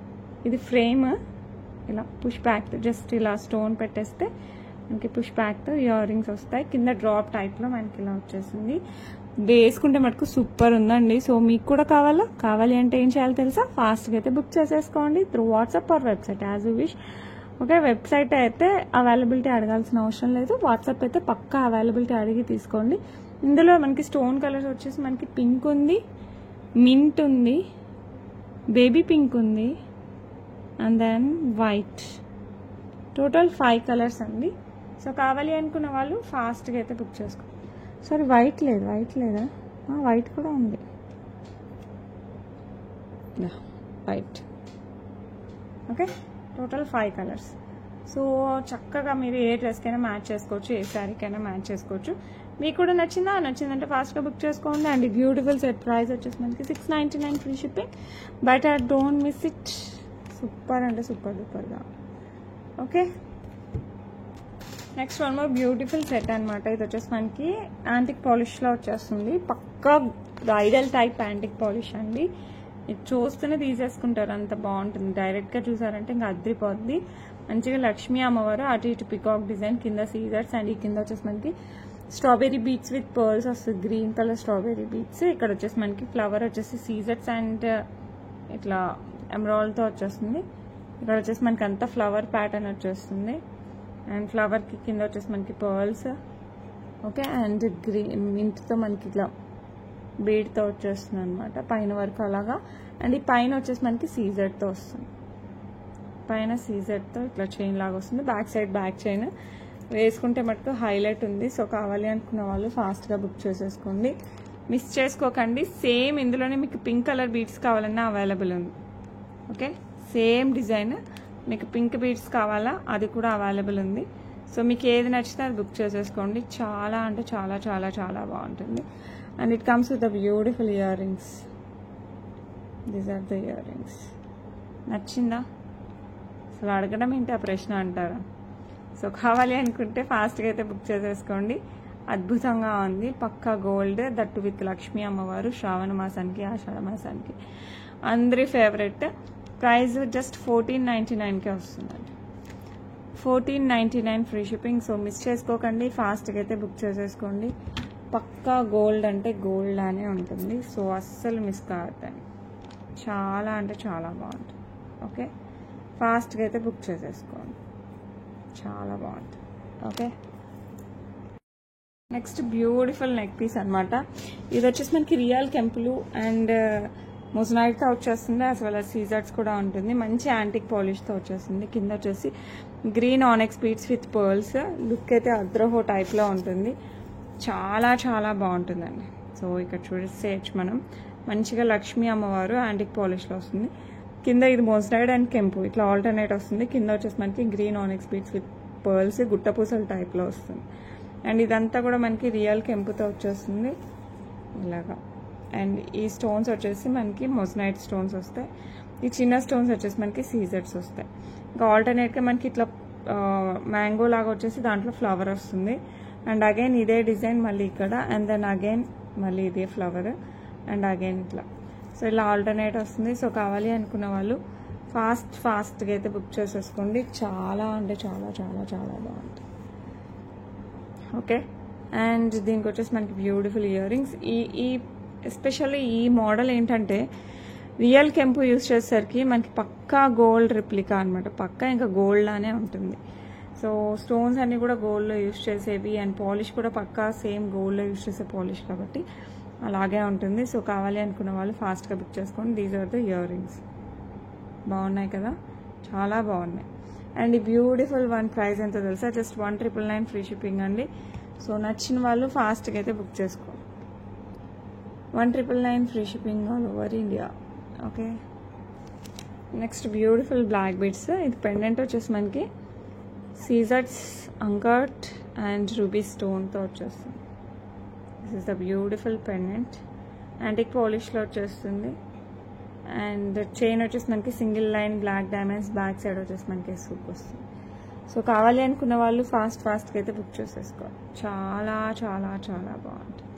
ఇది ఫ్రేమ్ ఇలా పుష్ బ్యాక్తో జస్ట్ ఇలా స్టోన్ పెట్టేస్తే మనకి పుష్ బ్యాక్తో ఇయర్ రింగ్స్ వస్తాయి. కింద డ్రాప్ టైప్లో మనకి ఇలా వచ్చేసింది. వేసుకుంటే మటుకు సూపర్ ఉందండి. సో మీకు కూడా కావాలి అంటే ఏం చేయాలో తెలుసా? ఫాస్ట్గా అయితే బుక్ చేసేసుకోండి through WhatsApp or website as you wish. Okay, website అయితే అవైలబిలిటీ అడగాల్సిన అవసరం లేదు. వాట్సాప్ అయితే పక్కా అవైలబిలిటీ అడిగి తీసుకోండి. ఇందులో మనకి స్టోన్ కలర్స్ వచ్చేసి మనకి పింక్ ఉంది, మింట్ ఉంది, బేబీ పింక్ ఉంది and then white. Total 5 colours అండి. సో కావాలి అనుకున్న వాళ్ళు ఫాస్ట్గా అయితే బుక్ చేసుకోండి. సారీ, వైట్ లేదా? వైట్ కూడా ఉంది. White. Okay, total 5 colours. So చక్కగా మీరు ఏ డ్రెస్కైనా మ్యాచ్ చేసుకోవచ్చు, ఏ శారీకైనా మ్యాచ్ చేసుకోవచ్చు. మీకు కూడా నచ్చిందంటే ఫాస్ట్గా బుక్ చేసుకోండి. అండ్ బ్యూటిఫుల్ సెట్ ప్రైస్ వచ్చేసి మనకి 699 free shipping. But don't miss it. Super అంటే సూపర్ డూపర్గా. Okay, next one more beautiful set అనమాట. ఇది వచ్చేసి మనకి యాంటిక్ పాలిష్లో వచ్చేస్తుంది. పక్కా బ్రైడల్ టైప్ యాంటిక్ పాలిష్ అండి. ఇది చూస్తూనే తీసేసుకుంటారు, అంత బాగుంటుంది. డైరెక్ట్గా చూసారంటే ఇంకా అద్రిపోద్ది. మంచిగా లక్ష్మీ అమ్మవారు అటు ఇటు పికాక్ డిజైన్, కింద సీజర్స్ అండ్ ఈ కింద వచ్చేసి మనకి స్ట్రాబెరీ బీట్స్ విత్ పర్ల్స్ వస్తుంది. Green colour strawberry beats. ఇక్కడ వచ్చేసి మనకి ఫ్లవర్ వచ్చేసి సీజర్స్ అండ్ ఇట్లా ఎమరాల్డ్తో వచ్చేస్తుంది. ఇక్కడ వచ్చేసి మనకి అంతా ఫ్లవర్ ప్యాటర్న్ వచ్చేస్తుంది. అండ్ ఫ్లవర్కి కింద వచ్చేసి మనకి పర్ల్స్. ఓకే, అండ్ గ్రీన్ మింట్తో మనకి ఇట్లా బీడ్తో వచ్చేస్తుంది అనమాట పైన వరకు అలాగా. అండ్ ఈ పైన వచ్చేసి మనకి సీజెడ్తో వస్తుంది, పైన సీజెడ్తో ఇట్లా చైన్ లాగా వస్తుంది. బ్యాక్ సైడ్ బ్యాక్ చైన్ వేసుకుంటే మటుకు హైలైట్ ఉంది. సో కావాలి అనుకున్న వాళ్ళు ఫాస్ట్గా బుక్ చేసేసుకోండి, మిస్ చేసుకోకండి. సేమ్ ఇందులోనే మీకు పింక్ కలర్ బీడ్స్ కావాలన్నా అవైలబుల్ ఉంది. ఓకే, సేమ్ డిజైన్ మీకు పింక్ బీడ్స్ కావాలా అది కూడా అవైలబుల్ ఉంది. సో మీకు ఏది నచ్చితే అది బుక్ చేసేసుకోండి. చాలా అంటే చాలా చాలా చాలా బాగుంటుంది. And it comes with the beautiful earrings. These are the earrings. నచ్చిందా? అసలు అడగడం ఏంటి ఆ ప్రశ్న అంటారా? సో కావాలి అనుకుంటే ఫాస్ట్గా అయితే బుక్ చేసేసుకోండి. అద్భుతంగా ఉంది, పక్కా గోల్డ్, దట్టు విత్ లక్ష్మీ అమ్మవారు శ్రావణ మాసానికి ఆషాఢ మాసానికి అందరి ఫేవరెట్. ప్రైస్ జస్ట్ 1499కే వస్తుందండి, 1499 ఫ్రీ షిప్పింగ్. సో మిస్ చేసుకోకండి, ఫాస్ట్గా అయితే బుక్ చేసేసుకోండి. పక్కా గోల్డ్ అంటే గోల్డ్ లానే ఉంటుంది. సో అస్సలు మిస్ కావద్దండి, చాలా అంటే చాలా బాగుంటుంది. ఓకే, ఫాస్ట్గా అయితే బుక్ చేసేసుకోండి, చాలా బాగుంటుంది. Okay, next beautiful neck piece అనమాట. ఇది వచ్చేసి మనకి రియల్ కెంపులు అండ్ మొజనైట్తో వచ్చేస్తుంది, అస్ వెల్ as సీజర్స్ కూడా ఉంటుంది. మంచి యాంటిక్ పాలిష్తో వచ్చేస్తుంది. కింద వచ్చేసి green onyx beads with pearls. Look అయితే అద్రహో టైప్లో ఉంటుంది, చాలా చాలా బాగుంటుందండి. సో ఇక్కడ చూసేయచ్చు మనం, మంచిగా లక్ష్మీ అమ్మవారు యాంటిక్ పాలిష్లో వస్తుంది. కింద ఇది మొజనైట్ అండ్ కెంపు ఇట్లా ఆల్టర్నేట్ వస్తుంది. కింద వచ్చేసి మనకి green onyx beads with pearls గుట్టపూసల టైప్లో వస్తుంది. అండ్ ఇదంతా కూడా మనకి రియల్ కెంపుతో వచ్చేస్తుంది ఇలాగా. అండ్ ఈ స్టోన్స్ వచ్చేసి మనకి మొజనైట్ స్టోన్స్ వస్తాయి. ఈ చిన్న స్టోన్స్ వచ్చేసి మనకి సీజర్స్ వస్తాయి. ఇంకా ఆల్టర్నేట్గా మనకి ఇట్లా మ్యాంగో లాగా వచ్చేసి దాంట్లో ఫ్లవర్ వస్తుంది. అండ్ అగైన్ ఇదే డిజైన్ మళ్ళీ ఇక్కడ, అండ్ దెన్ అగైన్ మళ్ళీ ఇదే ఫ్లవర్, అండ్ అగైన్ ఇట్లా. సో ఇలా ఆల్టర్నేట్ వస్తుంది. సో కావాలి అనుకున్న వాళ్ళు ఫాస్ట్గా అయితే బుక్ చేసేసుకోండి. చాలా అంటే చాలా చాలా చాలా బాగుంటుంది. ఓకే, అండ్ దీనికి వచ్చేసి మనకి బ్యూటిఫుల్ ఇయర్ రింగ్స్. ఈ ఎస్పెషల్లీ ఈ మోడల్ ఏంటంటే రియల్ కెంపు యూస్ చేసేసరికి మనకి పక్కా గోల్డ్ రిప్లికా అనమాట, పక్కా ఇంకా గోల్డ్ లానే ఉంటుంది. సో స్టోన్స్ అన్నీ కూడా గోల్డ్లో యూస్ చేసేవి, అండ్ పాలిష్ కూడా పక్కా సేమ్ గోల్డ్లో యూస్ చేసే పాలిష్ కాబట్టి అలాగే ఉంటుంది. సో కావాలి అనుకున్న వాళ్ళు ఫాస్ట్గా బుక్ చేసుకోండి. These are the earrings. బాగున్నాయి కదా, చాలా బాగున్నాయి. అండ్ ఈ బ్యూటిఫుల్ వన్ ప్రైస్ ఎంతో తెలుసా? జస్ట్ 1999 ఫ్రీ షిప్పింగ్ అండి. సో నచ్చిన వాళ్ళు ఫాస్ట్గా అయితే బుక్ చేసుకోండి. 1999 free shipping all over India. Okay, next beautiful black beads. ఇది పెండెంట్ వచ్చేసి మనకి సీజర్స్ అంకట్ అండ్ రూబీ స్టోన్తో వచ్చేస్తుంది. This is the beautiful pendant, antique పాలిష్లో వచ్చేస్తుంది. అండ్ చైన్ వచ్చేసి మనకి single line black diamonds, back side వచ్చేసి మనకి సూప్ వస్తుంది. సో కావాలి అనుకున్న వాళ్ళు ఫాస్ట్గా అయితే బుక్ చేసేసుకోవాలి. చాలా చాలా చాలా బాగుంటుంది.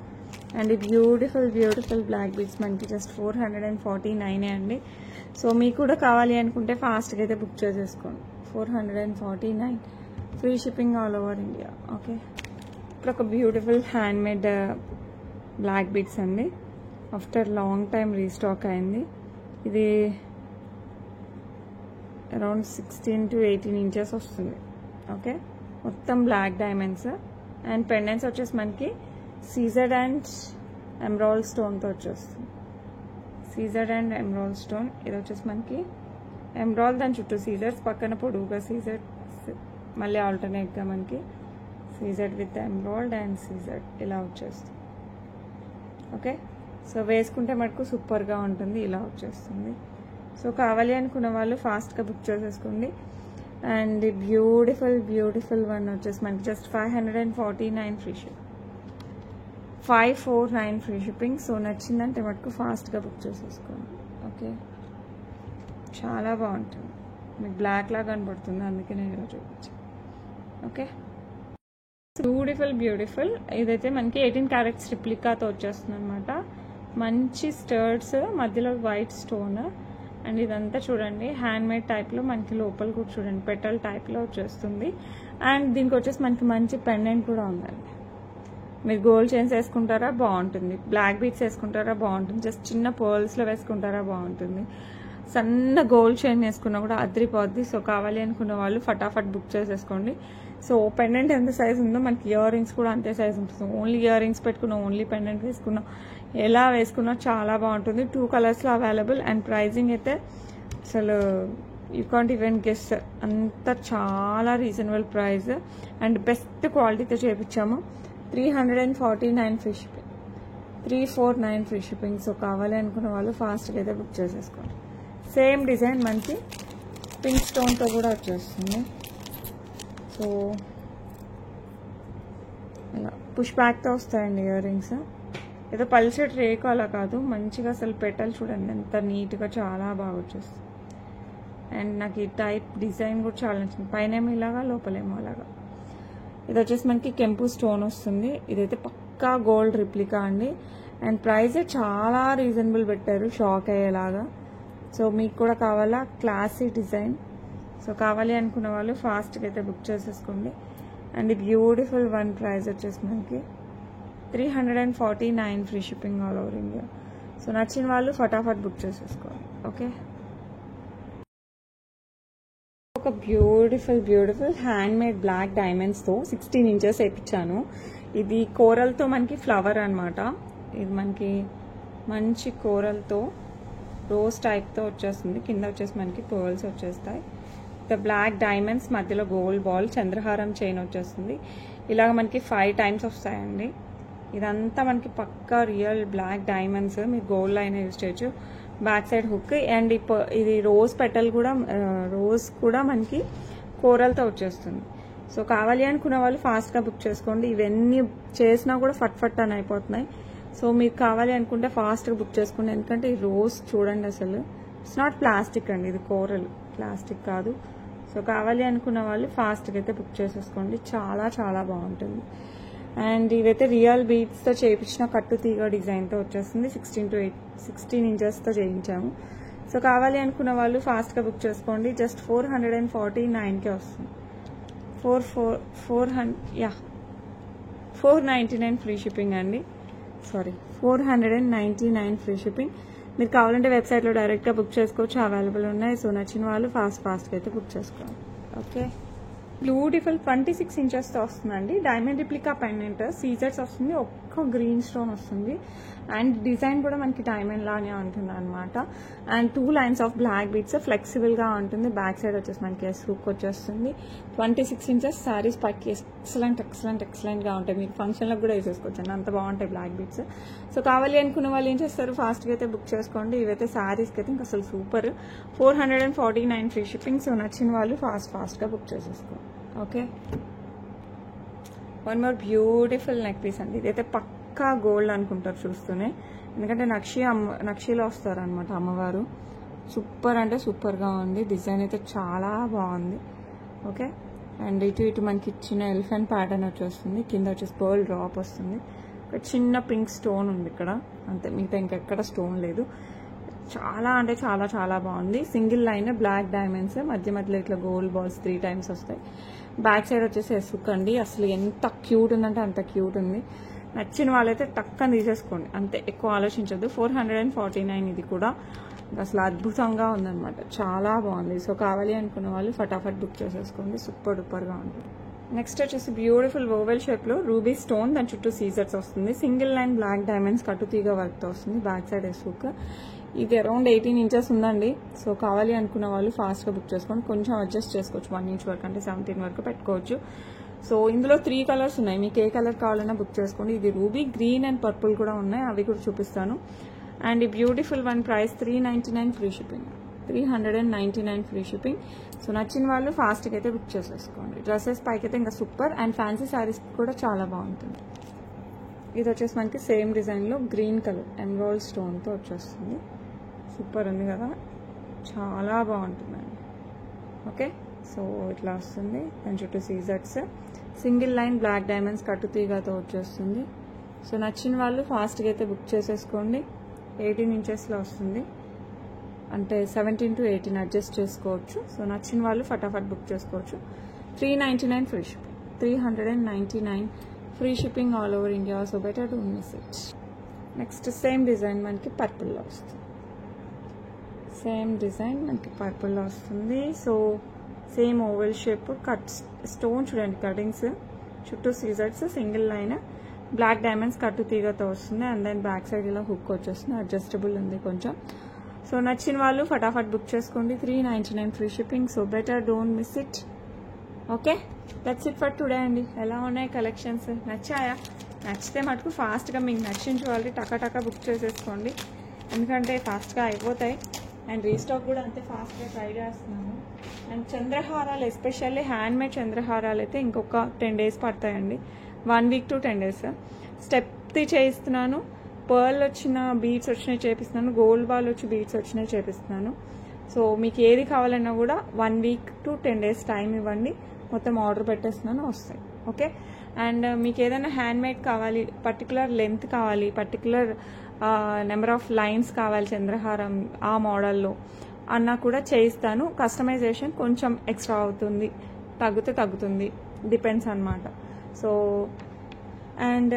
అండ్ ఈ బ్యూటిఫుల్ బ్లాక్ బీడ్స్ మనకి జస్ట్ 449 అండి. సో మీకు కూడా కావాలి అనుకుంటే ఫాస్ట్గా అయితే బుక్ చేసేసుకోండి. 449 free shipping all over India. Okay, ఇప్పుడు ఒక బ్యూటిఫుల్ హ్యాండ్మేడ్ బ్లాక్ బీడ్స్ అండి. ఆఫ్టర్ లాంగ్ టైం రీస్టాక్ అయింది. ఇది అరౌండ్ 16 to 18 ఇంచెస్ వస్తుంది. ఓకే, మొత్తం బ్లాక్ డైమండ్స్ అండ్ పెండెంట్స్ వచ్చేసి మనకి సీజర్డ్ అండ్ ఎమరాల్డ్ స్టోన్తో వచ్చేస్తుంది. సీజర్డ్ అండ్ ఎమరాల్డ్ స్టోన్. ఇది వచ్చేసి మనకి ఎమరాల్డ్, దాని చుట్టూ సీజర్స్, పక్కన పొడుగుగా సీజర్డ్, మళ్ళీ ఆల్టర్నేట్గా మనకి సీజర్డ్ విత్ ఎమరాల్డ్ అండ్ సీజర్డ్ ఇలా వచ్చేస్తుంది. ఓకే, సో వేసుకుంటే మటుకు సూపర్గా ఉంటుంది, ఇలా వచ్చేస్తుంది. సో కావాలి అనుకున్న వాళ్ళు ఫాస్ట్గా బుక్ చేసేసుకోండి. అండ్ బ్యూటిఫుల్ వన్ వచ్చేసి మనకి just 549 free ship, 549 free shipping. So నచ్చిందంటే మటుకు ఫాస్ట్గా బుక్ చేసేసుకోండి. ఓకే, చాలా బాగుంటుంది, మీకు బ్లాక్ లాగా కనబడుతుంది, అందుకే నేను ఇలా చూపించాను. ఓకే, బ్యూటిఫుల్ ఇదైతే మనకి 18 క్యారెట్స్ రిప్లికాతో వచ్చేస్తుంది అనమాట. మంచి స్టర్డ్స్, మధ్యలో వైట్ స్టోన్, అండ్ ఇదంతా చూడండి హ్యాండ్మేడ్ టైప్లో మనకి లోపల కూడా చూడండి పెటల్ టైప్లో వచ్చేస్తుంది. అండ్ దీనికి వచ్చేసి మనకి మంచి పెండెంట్ కూడా ఉందండి. మీరు గోల్డ్ చైన్స్ వేసుకుంటారా బాగుంటుంది, బ్లాక్ బీడ్స్ వేసుకుంటారా బాగుంటుంది, జస్ట్ చిన్న పర్ల్స్లో వేసుకుంటారా బాగుంటుంది, సన్న గోల్డ్ చైన్ వేసుకున్నా కూడా అదిరిపోద్ది. సో కావాలి అనుకున్న వాళ్ళు ఫటాఫట్ బుక్ చేసేసుకోండి. సో పెండెంట్ ఎంత సైజ్ ఉందో మనకి ఇయర్ రింగ్స్ కూడా అంతే సైజ్ ఉంటుంది. ఓన్లీ ఇయర్ రింగ్స్ పెట్టుకున్నాం, ఓన్లీ పెండెంట్ వేసుకున్నాం, ఎలా వేసుకున్నా చాలా బాగుంటుంది. 2 కలర్స్లో అవైలబుల్. అండ్ ప్రైజింగ్ అయితే అసలు యూ కాంట్ ఈవెన్ గెస్, అంత చాలా రీజనబుల్ ప్రైస్ అండ్ బెస్ట్ క్వాలిటీతో చేయించాము. 349 free shipping, 349 free shipping. So కావాలి అనుకున్న వాళ్ళు ఫాస్ట్గా అయితే బుక్ చేసేసుకోండి. సేమ్ డిజైన్ మనకి పింక్ స్టోన్తో కూడా వచ్చేస్తుంది. సో ఇలా పుష్ బ్యాక్తో వస్తాయండి ఇయర్ రింగ్స్. ఏదో పల్సెట్ రేకు అలా కాదు, మంచిగా అసలు పెటల్ చూడండి ఎంత నీట్గా చాలా బాగా వచ్చేస్తుంది. అండ్ నాకు ఈ టైప్ డిజైన్ కూడా చాలా నచ్చింది. పైనేమో ఇలాగా, లోపలేమో అలాగా. ఇది వచ్చేసి మనకి కెంపు స్టోన్ వస్తుంది. ఇదైతే పక్కా గోల్డ్ రిప్లికా అండి. అండ్ ప్రైస్ చాలా రీజనబుల్ పెట్టారు, షాక్ అయ్యేలాగా. సో మీకు కూడా కావాలా క్లాసీ డిజైన్? సో కావాలి అనుకున్న వాళ్ళు ఫాస్ట్గా అయితే బుక్ చేసేసుకోండి. అండ్ బ్యూటిఫుల్ వన్ ప్రైస్ వచ్చేసి మనకి 349 free shipping all over India. So నచ్చిన వాళ్ళు ఫటాఫట్ బుక్ చేసేసుకోవాలి. ఓకే, ఒక బ్యూటిఫుల్ హ్యాండ్ మేడ్ బ్లాక్ డైమండ్స్తో 16 ఇంచెస్ వేయించాను. ఇది కోరల్తో మనకి ఫ్లవర్ అనమాట. ఇది మనకి మంచి కోరల్తో రోజ్ టైప్తో వచ్చేస్తుంది. కింద వచ్చేసి మనకి పర్ల్స్ వచ్చేస్తాయి. బ్లాక్ డైమండ్స్ మధ్యలో గోల్డ్ బాల్, చంద్రహారం చైన్ వచ్చేస్తుంది. ఇలాగ మనకి 5 టైమ్స్ వస్తాయండి. ఇదంతా మనకి పక్కా రియల్ బ్లాక్ డైమండ్స్. మీరు గోల్డ్ అయినా యూజ్ చేయొచ్చు. బ్యాక్ సైడ్ హుక్ అండ్ ఇది రోజ్ పెటల్ కూడా, రోజ్ కూడా మనకి కోరల్తో వచ్చేస్తుంది. సో కావాలి అనుకున్న వాళ్ళు ఫాస్ట్గా బుక్ చేసుకోండి. ఇవన్నీ చేసినా కూడా ఫట్ అని అయిపోతున్నాయి. సో మీకు కావాలి అనుకుంటే ఫాస్ట్గా బుక్ చేసుకోండి. ఎందుకంటే ఈ రోజ్ చూడండి, అసలు ఇట్స్ నాట్ ప్లాస్టిక్ అండి, ఇది కోరల్, ప్లాస్టిక్ కాదు. సో కావాలి అనుకున్న వాళ్ళు ఫాస్ట్గా అయితే బుక్ చేసేసుకోండి. చాలా బాగుంటుంది. అండ్ ఇవైతే రియల్ బీడ్స్తో చేయించిన కట్టు తీగ డిజైన్తో వచ్చేస్తుంది. 16 ఇంచెస్తో చేయించాము. సో కావాలి అనుకున్న వాళ్ళు ఫాస్ట్గా బుక్ చేసుకోండి. జస్ట్ 449కే వస్తుంది. 499 ఫ్రీ షిప్పింగ్ అండి. 499 ఫ్రీ షిప్పింగ్. మీరు కావాలంటే వెబ్సైట్లో డైరెక్ట్గా బుక్ చేసుకోవచ్చు, అవైలబుల్ ఉన్నాయి. సో నచ్చిన వాళ్ళు ఫాస్ట్గా అయితే బుక్ చేసుకోవాలి. ఓకే, బ్యూటిఫుల్ 26 ఇంచెస్తో వస్తుందండి. డైమండ్ రిప్లికా పెండెంట్, సీజర్స్ వస్తుంది, ఒక్క గ్రీన్ స్టోన్ వస్తుంది. అండ్ డిజైన్ కూడా మనకి డైమండ్ లానే ఉంటుంది అనమాట. And 2 lines of black beads, ఫ్లెక్సిబుల్గా ఉంటుంది. బ్యాక్ సైడ్ వచ్చేసి మనకి హుక్ వచ్చేస్తుంది. 26 ఇంచెస్ శారీస్ పైకి ఎక్సలెంట్గా ఉంటాయి. మీకు ఫంక్షన్లకు కూడా వేసేసుకోవచ్చు అండి, అంత బాగుంటాయి బ్లాక్ బీడ్స్. సో కావాలి అనుకున్న వాళ్ళు ఏం చేస్తారు, ఫాస్ట్గా అయితే బుక్ చేసుకోండి. ఇవైతే శారీస్కి అయితే ఇంకా అసలు సూపర్. 449 free shipping. సో నచ్చిన వాళ్ళు ఫాస్ట్గా బుక్ చేసేసుకోండి. Okay, one more beautiful neck piece అండి. ఇదైతే పక్కా గోల్డ్ అనుకుంటారు చూస్తూనే, ఎందుకంటే నక్షీలో వస్తారనమాట అమ్మవారు. సూపర్ అంటే సూపర్గా ఉంది. డిజైన్ అయితే చాలా బాగుంది. ఓకే, అండ్ ఇటు మనకి చిన్న ఎలిఫెంట్ ప్యాటర్న్ వచ్చేస్తుంది. కింద వచ్చేసి పర్ల్ డ్రాప్ వస్తుంది. ఒక చిన్న పింక్ స్టోన్ ఉంది ఇక్కడ, అంతే, మిగతా ఇంకెక్కడ స్టోన్ లేదు. చాలా అంటే చాలా బాగుంది. సింగిల్ లైన్ బ్లాక్ డైమండ్స్, మధ్యలో ఇట్లా గోల్డ్ బాల్స్ 3 టైమ్స్ వస్తాయి. బ్యాక్ సైడ్ వచ్చేసి హుక్ అండి. అసలు ఎంత క్యూట్ ఉందంటే అంత క్యూట్ ఉంది. నచ్చిన వాళ్ళైతే టక్కని తీసేసుకోండి, అంతే, ఎక్కువ ఆలోచించద్దు. 449 ఇది కూడా అసలు అద్భుతంగా ఉందన్నమాట, చాలా బాగుంది. సో కావాలి అనుకున్న వాళ్ళు ఫటాఫట్ బుక్ చేసేసుకోండి, సూపర్ డూపర్గా ఉంటుంది. నెక్స్ట్ వచ్చేసి బ్యూటిఫుల్ ఓవెల్ షేప్లో రూబీ స్టోన్, దాని చుట్టూ సీజర్స్ వస్తుంది. సింగిల్ లైన్ బ్లాక్ డైమండ్స్ కట్టుతీగ వర్క్తో వస్తుంది. Back side hook. ఇది అరౌండ్ 18 ఇంచెస్ ఉందండి. సో కావాలి అనుకున్న వాళ్ళు ఫాస్ట్గా బుక్ చేసుకోండి. కొంచెం అడ్జస్ట్ చేసుకోవచ్చు, 1 ఇంచ్ వరకు అంటే 17 వరకు పెట్టుకోవచ్చు. సో ఇందులో 3 కలర్స్ ఉన్నాయి, మీకు ఏ కలర్ కావాలన్నా బుక్ చేసుకోండి. ఇది రూబీ, గ్రీన్ అండ్ పర్పుల్ కూడా ఉన్నాయి, అవి కూడా చూపిస్తాను. అండ్ ఈ beautiful one price 399 free shipping, 399 free shipping. So నచ్చిన వాళ్ళు ఫాస్ట్గా అయితే బుక్ చేసేసుకోండి. డ్రెస్సెస్ పైకి అయితే ఇంకా సూపర్. అండ్ ఫ్యాన్సీ శారీస్ కూడా చాలా బాగుంటుంది. ఇది వచ్చేసి మనకి సేమ్ డిజైన్లో గ్రీన్ కలర్ ఎమరాల్డ్ స్టోన్తో వచ్చేస్తుంది. సూపర్ ఉంది కదా, చాలా బాగుంటుందండి. ఓకే, సో ఇట్లా వస్తుంది. దాని చుట్టూ సీజర్స్, సింగిల్ లైన్ బ్లాక్ డైమండ్స్ కట్టుతీగతో వచ్చేస్తుంది. సో నచ్చిన వాళ్ళు ఫాస్ట్గా అయితే బుక్ చేసేసుకోండి. 18 ఇంచెస్లో వస్తుంది, అంటే 17 to 18 అడ్జస్ట్ చేసుకోవచ్చు. సో నచ్చిన వాళ్ళు ఫటాఫట్ బుక్ చేసుకోవచ్చు. 399 free shipping, 399 free shipping all over India. So better to miss it. Next same design మనకి పర్పుల్లో వస్తుంది. సేమ్ డిజైన్ మనకి పర్పుల్లో వస్తుంది. So same oval shape, cut stone చూడండి, కటింగ్స్ చుట్టూ సీజర్స్, సింగిల్ లైన్, బ్లాక్ డైమండ్స్ కట్టు తీగతో వస్తుంది. అండ్ దెన్ బ్యాక్ సైడ్ ఇలా హుక్ వచ్చేస్తుంది, అడ్జస్టబుల్ ఉంది కొంచెం. సో నచ్చిన వాళ్ళు ఫటాఫట్ బుక్ చేసుకోండి. 399 free shipping. So better don't miss it. Okay, that's it for today అండి. ఎలా ఉన్నాయి కలెక్షన్స్? నచ్చాయా? నచ్చితే మటుకు ఫాస్ట్గా మీకు నచ్చిన వాళ్ళు టకా బుక్ చేసేసుకోండి, ఎందుకంటే ఫాస్ట్గా అయిపోతాయి. అండ్ రీస్టాక్ కూడా అంతే ఫాస్ట్గా ట్రై చేస్తున్నాము. అండ్ చంద్రహారాలు, ఎస్పెషల్లీ హ్యాండ్మేడ్ చంద్రహారాలు అయితే ఇంకొక 10 days పడతాయండి. 1 week to 10 days. స్టెప్ది చేయిస్తున్నాను, పర్ల్ వచ్చిన బీడ్స్ వచ్చినాయి చేపిస్తున్నాను, గోల్డ్ బాల్ వచ్చి బీడ్స్ వచ్చినాయి చేపిస్తున్నాను. సో మీకు ఏది కావాలన్నా కూడా 1 week to 10 days టైం ఇవ్వండి, మొత్తం ఆర్డర్ పెట్టేస్తున్నాను, వస్తాయి. ఓకే, అండ్ మీకు ఏదైనా హ్యాండ్మేడ్ కావాలి, పర్టికులర్ లెంత్ కావాలి, పర్టికులర్ నెంబర్ ఆఫ్ లైన్స్ కావాలి చంద్రహారం ఆ మోడల్లో అన్నా కూడా చేయిస్తాను. కస్టమైజేషన్ కొంచెం ఎక్స్ట్రా అవుతుంది, తగ్గుతుంది, డిపెండ్స్ అన్నమాట. సో అండ్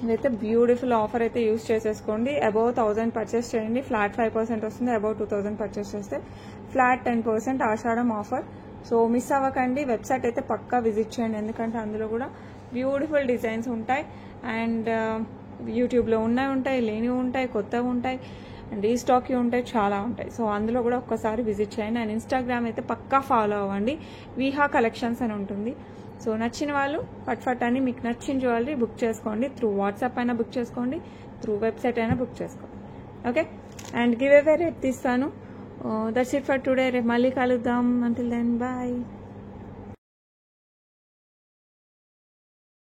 ఇదైతే బ్యూటిఫుల్ ఆఫర్ అయితే యూజ్ చేసేసుకోండి. అబౌవ్ 1000 పర్చేస్ చేయండి, ఫ్లాట్ 5% వస్తుంది. అబౌవ్ 2000 పర్చేస్ చేస్తే ఫ్లాట్ 10% ఆషాఢం ఆఫర్. సో మిస్ అవ్వకండి. వెబ్సైట్ అయితే పక్కా విజిట్ చేయండి, ఎందుకంటే అందులో కూడా బ్యూటిఫుల్ డిజైన్స్ ఉంటాయి. అండ్ యూట్యూబ్లో ఉంటాయి, లేనివి ఉంటాయి, కొత్తవి ఉంటాయి, అండ్ రీస్టాక్కి ఉంటాయి, చాలా ఉంటాయి. సో అందులో కూడా ఒక్కసారి విజిట్ చేయండి. అండ్ ఇన్స్టాగ్రామ్ అయితే పక్కా ఫాలో అవ్వండి, విహా కలెక్షన్స్ అని ఉంటుంది. సో నచ్చిన వాళ్ళు ఫట్ అని మీకు నచ్చిన జ్యువెలరీ బుక్ చేసుకోండి. త్రూ వాట్సాప్ అయినా బుక్ చేసుకోండి, త్రూ వెబ్సైట్ అయినా బుక్ చేసుకోండి. Okay, and giveaway rate తీస్తాను. That's it for today. రేపు మళ్ళీ కలుద్దాం. Until then bye.